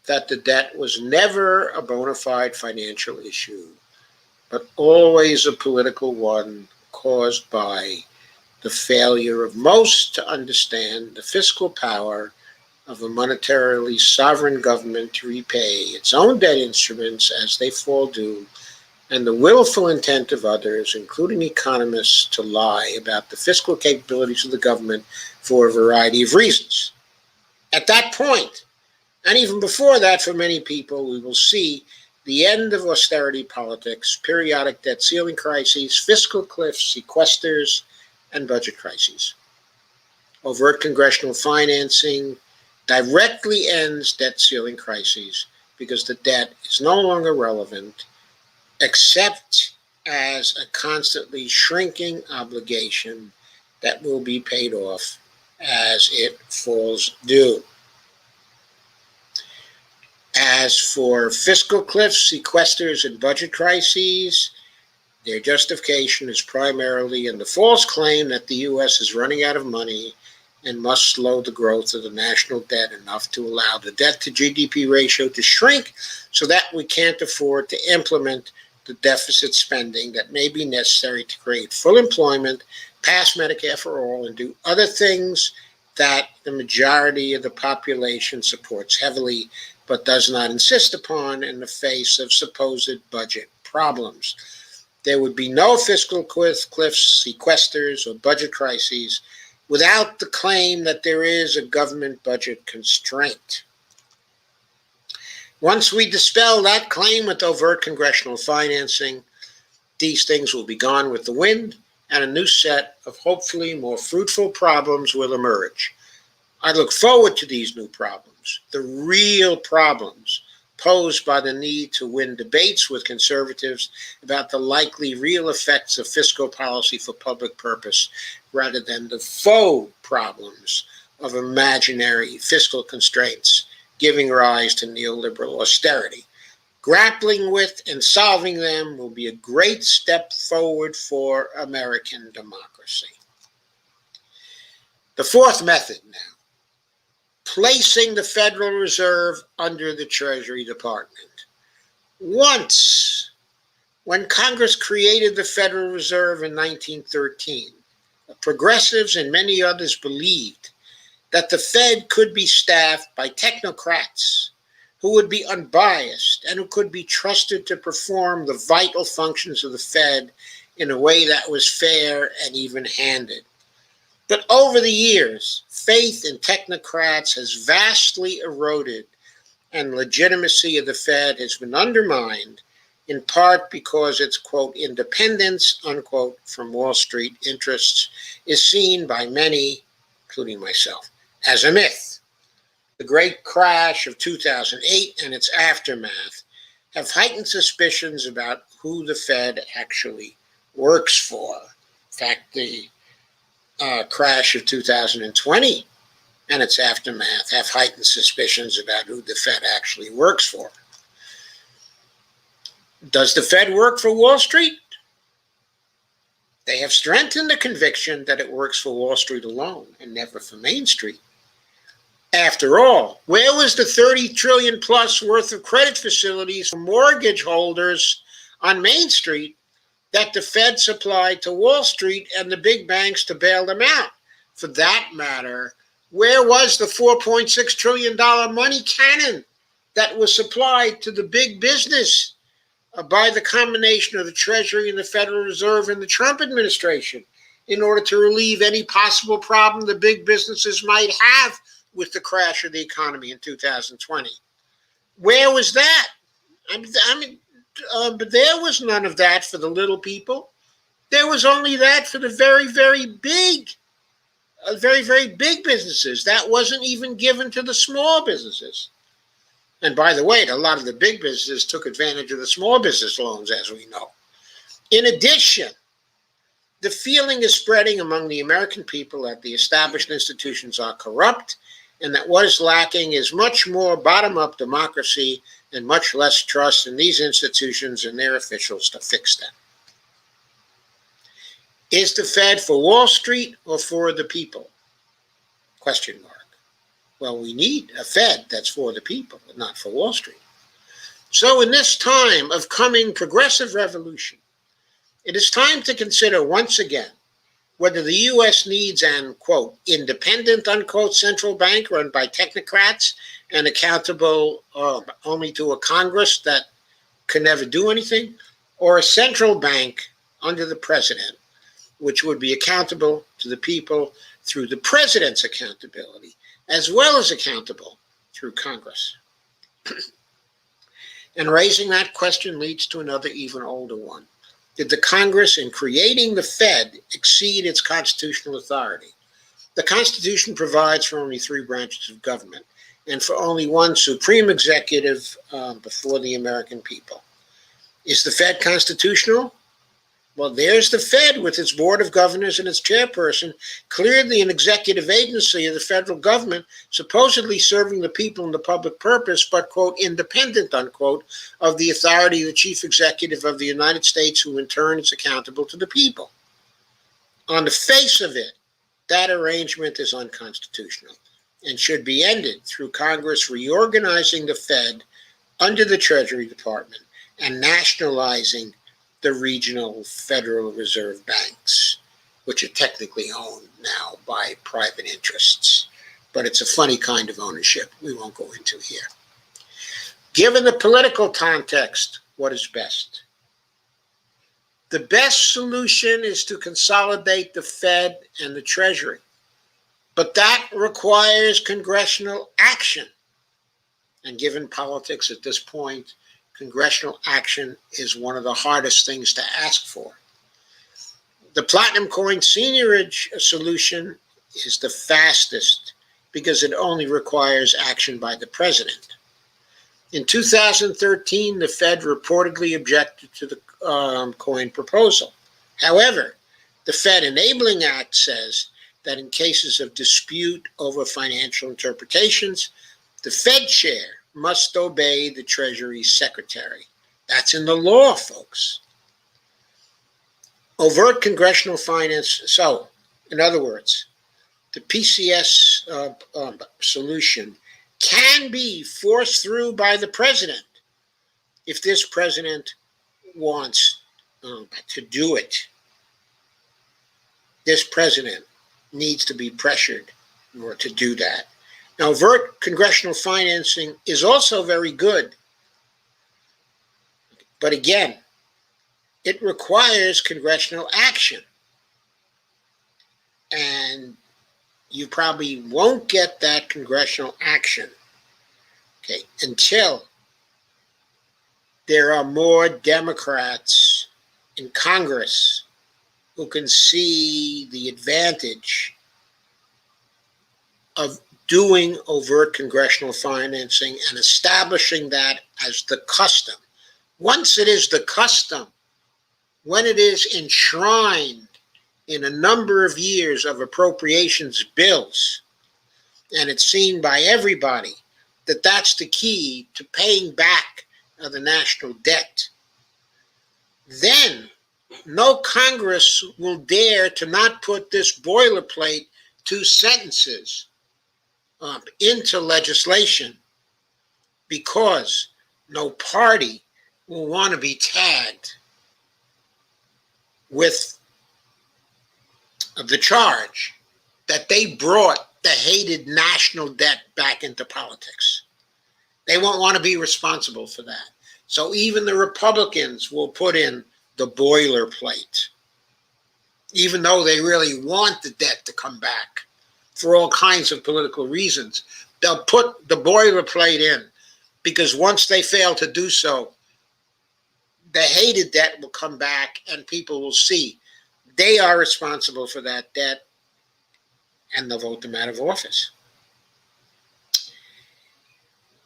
that the debt was never a bona fide financial issue, but always a political one caused by the failure of most to understand the fiscal power of a monetarily sovereign government to repay its own debt instruments as they fall due, and the willful intent of others, including economists, to lie about the fiscal capabilities of the government for a variety of reasons. At that point, and even before that, for many people, we will see the end of austerity politics, periodic debt ceiling crises, fiscal cliffs, sequesters, and budget crises. Overt congressional financing directly ends debt ceiling crises because the debt is no longer relevant except as a constantly shrinking obligation that will be paid off as it falls due. As for fiscal cliffs, sequesters, and budget crises, their justification is primarily in the false claim that the U.S. is running out of money and must slow the growth of the national debt enough to allow the debt to GDP ratio to shrink so that we can't afford to implement the deficit spending that may be necessary to create full employment, pass Medicare for all, and do other things that the majority of the population supports heavily but does not insist upon in the face of supposed budget problems. There would be no fiscal cliffs, sequesters, or budget crises without the claim that there is a government budget constraint. Once we dispel that claim with overt congressional financing, these things will be gone with the wind, and a new set of hopefully more fruitful problems will emerge. I look forward to these new problems, the real problems posed by the need to win debates with conservatives about the likely real effects of fiscal policy for public purpose, rather than the faux problems of imaginary fiscal constraints giving rise to neoliberal austerity. Grappling with and solving them will be a great step forward for American democracy. The fourth method now, placing the Federal Reserve under the Treasury Department. Once, when Congress created the Federal Reserve in 1913, progressives and many others believed that the Fed could be staffed by technocrats who would be unbiased and who could be trusted to perform the vital functions of the Fed in a way that was fair and even-handed. But over the years, faith in technocrats has vastly eroded, and legitimacy of the Fed has been undermined, in part because its, quote, independence, unquote, from Wall Street interests is seen by many, including myself, as a myth. The great crash of 2008 and its aftermath have heightened suspicions about who the Fed actually works for. In fact, the crash of 2020 and its aftermath have heightened suspicions about who the Fed actually works for. Does the Fed work for Wall Street? They have strengthened the conviction that it works for Wall Street alone and never for Main Street. After all, where was the $30 trillion plus worth of credit facilities for mortgage holders on Main Street that the Fed supplied to Wall Street and the big banks to bail them out? For that matter, where was the $4.6 trillion money cannon that was supplied to the big business by the combination of the Treasury and the Federal Reserve and the Trump administration in order to relieve any possible problem the big businesses might have with the crash of the economy in 2020? Where was that? But there was none of that for the little people. There was only that for the very, very big businesses. That wasn't even given to the small businesses. And by the way, a lot of the big businesses took advantage of the small business loans, as we know. In addition, the feeling is spreading among the American people that the established institutions are corrupt and that what is lacking is much more bottom-up democracy and much less trust in these institutions and their officials to fix them. Is the Fed for Wall Street or for the people? Question mark. Well, we need a Fed that's for the people, but not for Wall Street. So in this time of coming progressive revolution, it is time to consider once again whether the U.S. needs an, quote, independent, unquote, central bank run by technocrats and accountable only to a Congress that can never do anything, or a central bank under the president, which would be accountable to the people through the president's accountability, as well as accountable through Congress. And raising that question leads to another even older one. Did the Congress, in creating the Fed, exceed its constitutional authority? The Constitution provides for only 3 branches of government and for only one supreme executive before the American people. Is the Fed constitutional? Well, there's the Fed with its board of governors and its chairperson, clearly an executive agency of the federal government, supposedly serving the people and the public purpose, but, quote, independent, unquote, of the authority of the chief executive of the United States, who in turn is accountable to the people. On the face of it, that arrangement is unconstitutional and should be ended through Congress reorganizing the Fed under the Treasury Department and nationalizing the regional Federal Reserve banks, which are technically owned now by private interests. But it's a funny kind of ownership we won't go into here. Given the political context, what is best? The best solution is to consolidate the Fed and the Treasury, but that requires congressional action. And given politics at this point, congressional action is one of the hardest things to ask for. The platinum coin seigniorage solution is the fastest because it only requires action by the president. In 2013, the Fed reportedly objected to the coin proposal. However, the Fed Enabling Act says that in cases of dispute over financial interpretations, the Fed chair must obey the Treasury Secretary. That's in the law, folks. Overt congressional finance. So, in other words, the PCS solution can be forced through by the president if this president wants to do it. This president needs to be pressured in order to do that. Now, overt congressional financing is also very good. But again, it requires congressional action. And you probably won't get that congressional action, okay, until there are more Democrats in Congress who can see the advantage of doing overt congressional financing and establishing that as the custom. Once it is the custom, when it is enshrined in a number of years of appropriations bills, and it's seen by everybody that that's the key to paying back the national debt, then no Congress will dare to not put this boilerplate 2 sentences into legislation, because no party will want to be tagged with the charge that they brought the hated national debt back into politics. They won't want to be responsible for that. So even the Republicans will put in the boilerplate, even though they really want the debt to come back for all kinds of political reasons. They'll put the boilerplate in, because once they fail to do so, the hated debt will come back and people will see they are responsible for that debt, and they'll vote them out of office.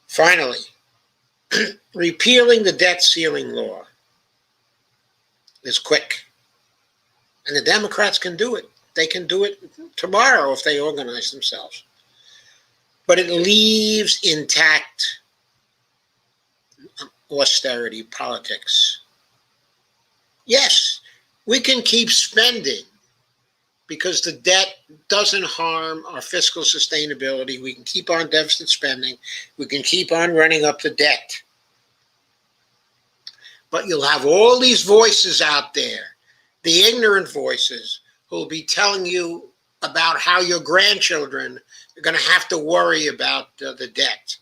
Finally, repealing the debt ceiling law is quick. And the Democrats can do it. They can do it tomorrow if they organize themselves. But it leaves intact austerity politics. Yes, we can keep spending because the debt doesn't harm our fiscal sustainability. We can keep on deficit spending. We can keep on running up the debt. But you'll have all these voices out there, the ignorant voices, who will be telling you about how your grandchildren are going to have to worry about the debt.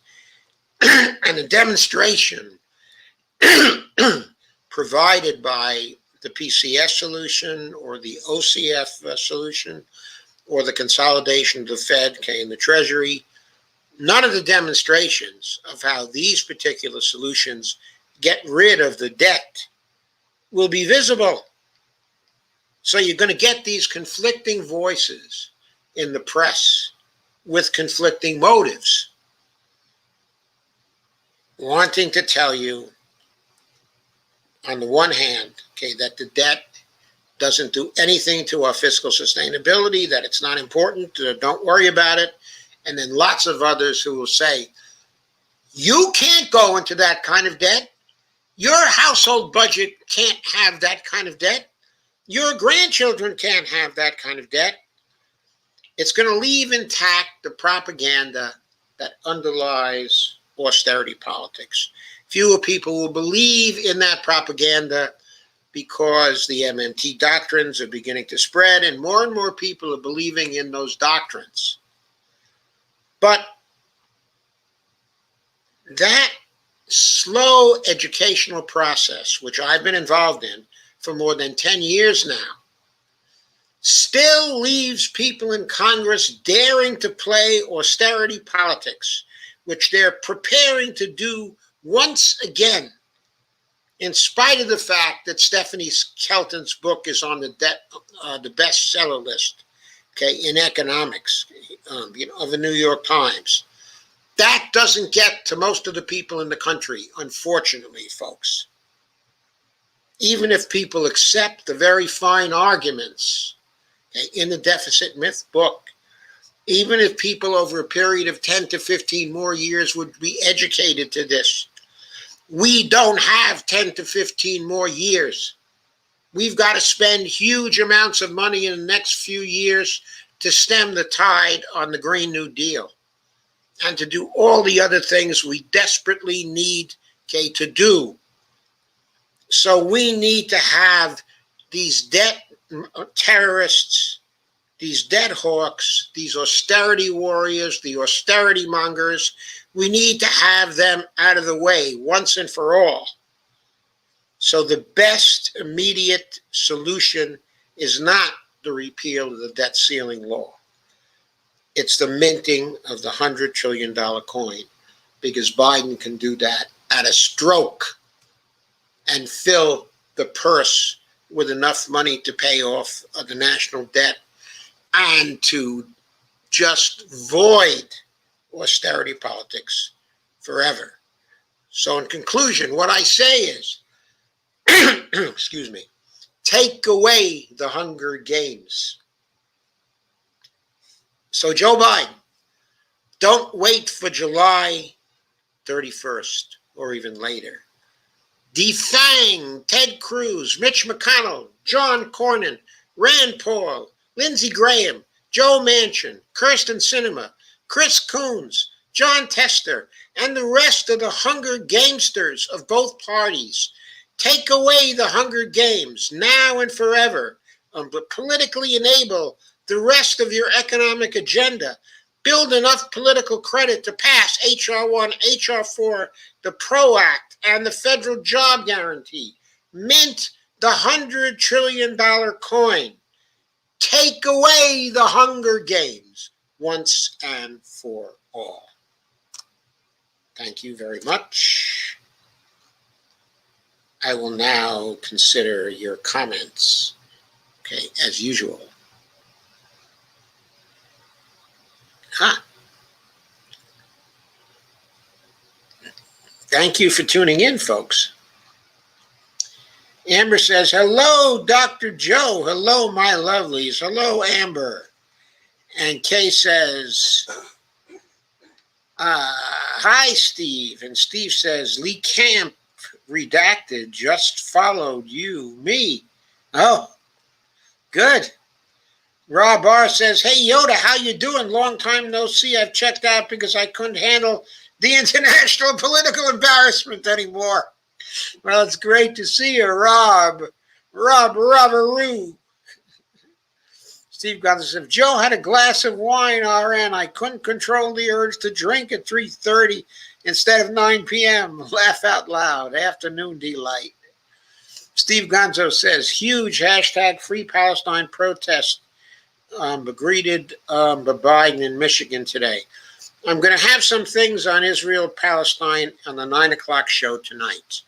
And the demonstration provided by the PCS solution or the OCF solution or the consolidation of the Fed and the Treasury, none of the demonstrations of how these particular solutions get rid of the debt will be visible. So you're going to get these conflicting voices in the press with conflicting motives, wanting to tell you, on the one hand, that the debt doesn't do anything to our fiscal sustainability, that it's not important, don't worry about it. And then lots of others who will say, you can't go into that kind of debt. Your household budget can't have that kind of debt. Your grandchildren can't have that kind of debt. It's going to leave intact the propaganda that underlies austerity politics. Fewer people will believe in that propaganda because the MMT doctrines are beginning to spread and more people are believing in those doctrines. But that slow educational process, which I've been involved in for more than 10 years now, still leaves people in Congress daring to play austerity politics, which they're preparing to do once again, in spite of the fact that Stephanie Kelton's book is on the bestseller list, in economics, of the New York Times. That doesn't get to most of the people in the country, unfortunately, folks. Even if people accept the very fine arguments in the Deficit Myth book, even if people over a period of 10 to 15 more years would be educated to this, we don't have 10 to 15 more years. We've got to spend huge amounts of money in the next few years to stem the tide on the Green New Deal and to do all the other things we desperately need to do. So we need to have these debt terrorists, these debt hawks, these austerity warriors, the austerity mongers. We need to have them out of the way once and for all. So the best immediate solution is not the repeal of the debt ceiling law. It's the minting of the $100 trillion coin, because Biden can do that at a stroke and fill the purse with enough money to pay off the national debt and to just void austerity politics forever. So in conclusion, what I say is, excuse me, take away the Hunger Games. So Joe Biden, don't wait for July 31st or even later. Defang Ted Cruz, Mitch McConnell, John Cornyn, Rand Paul, Lindsey Graham, Joe Manchin, Kirsten Sinema, Chris Coons, John Tester, and the rest of the Hunger Gamesters of both parties. Take away the Hunger Games now and forever, but politically enable the rest of your economic agenda. Build enough political credit to pass H.R. 1, H.R. 4, the PRO Act, and the federal job guarantee. Mint the $100 trillion coin. Take away the Hunger Games once and for all. Thank you very much. I will now consider your comments, as usual. Thank you for tuning in, folks. Amber says, hello, Dr. Joe. Hello, my lovelies. Hello, Amber. And Kay says, hi, Steve. And Steve says, Lee Camp, redacted, just followed me. Oh, good. Rob R says, hey, Yoda, how you doing? Long time no see. I've checked out because I couldn't handle the international political embarrassment anymore. Well, it's great to see you, Rob. Robberoo. Steve Gonzalez, if Joe had a glass of wine, RN, I couldn't control the urge to drink at 3:30 instead of 9 p.m. Laugh out loud. Afternoon delight. Steve Gonzo says, huge hashtag Free Palestine protest greeted by Biden in Michigan today. I'm going to have some things on Israel-Palestine on the 9 o'clock show tonight.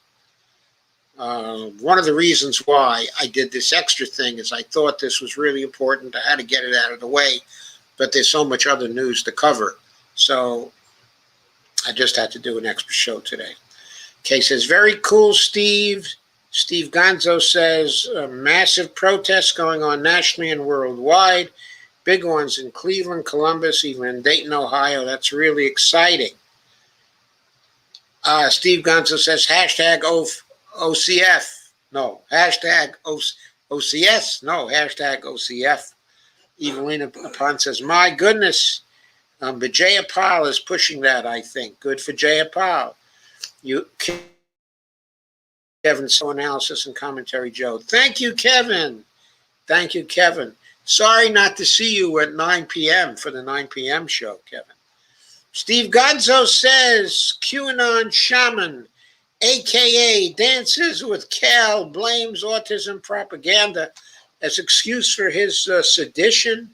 One of the reasons why I did this extra thing is I thought this was really important. I had to get it out of the way, but there's so much other news to cover. So I just had to do an extra show today. Kay says, very cool, Steve. Steve Gonzo says, massive protests going on nationally and worldwide. Big ones in Cleveland, Columbus, even in Dayton, Ohio. That's really exciting. Steve Gonzo says, hashtag OCF. No, hashtag OCS. No, hashtag OCF. Evelina Pond says, my goodness. But Jayapal is pushing that, I think. Good for Jayapal. Kevin, so analysis and commentary, Joe. Thank you, Kevin. Thank you, Kevin. Sorry not to see you at 9 p.m. for the 9 p.m. show, Kevin. Steve Gonzo says, QAnon shaman, a.k.a. Dances with Cal, blames autism propaganda as excuse for his sedition.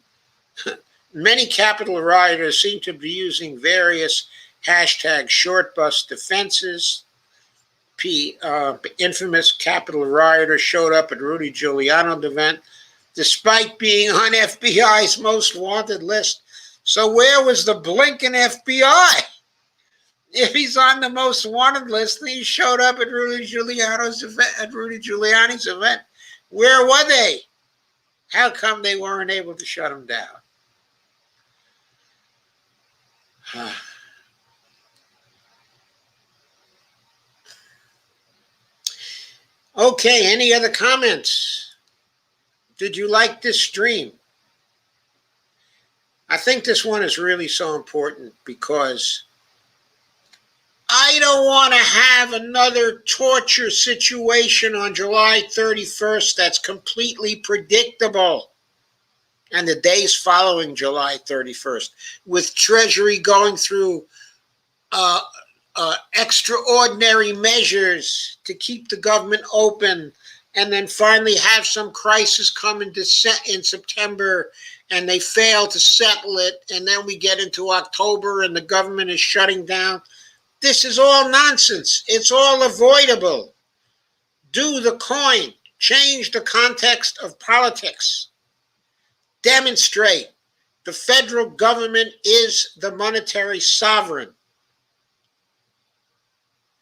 Many Capitol rioters seem to be using various hashtag short bus defenses. Infamous Capitol rioter showed up at Rudy Giuliano's event despite being on FBI's most wanted list. So where was the blinking FBI? If he's on the most wanted list and he showed up at Rudy Giuliani's event, where were they? How come they weren't able to shut him down? Okay, any other comments? Did you like this stream? I think this one is really so important because I don't want to have another torture situation on July 31st that's completely predictable. And the days following July 31st, with Treasury going through extraordinary measures to keep the government open, and then finally have some crisis come in September, and they fail to settle it, and then we get into October and the government is shutting down. This is all nonsense. It's all avoidable. Do the coin. Change the context of politics. Demonstrate the federal government is the monetary sovereign.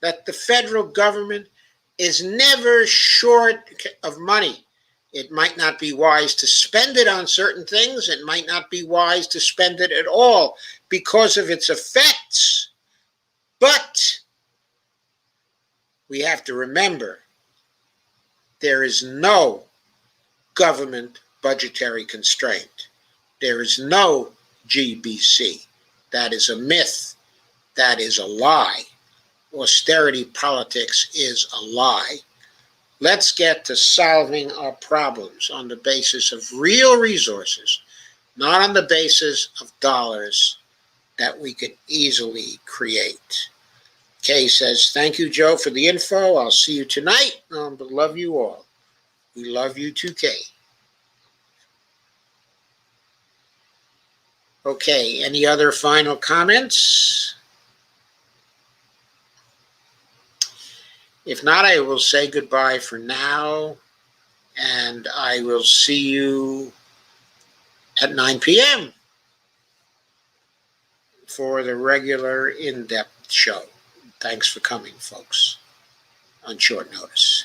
That the federal government is never short of money. It might not be wise to spend it on certain things. It might not be wise to spend it at all because of its effects. But we have to remember there is no government budgetary constraint. There is no GBC. That is a myth. That is a lie. Austerity politics is a lie. Let's get to solving our problems on the basis of real resources, not on the basis of dollars that we could easily create. Kay says, thank you, Joe, for the info. I'll see you tonight. But love you all. We love you too, Kay. Okay, any other final comments? If not, I will say goodbye for now, and I will see you at 9 p.m. for the regular in-depth show. Thanks for coming, folks, on short notice.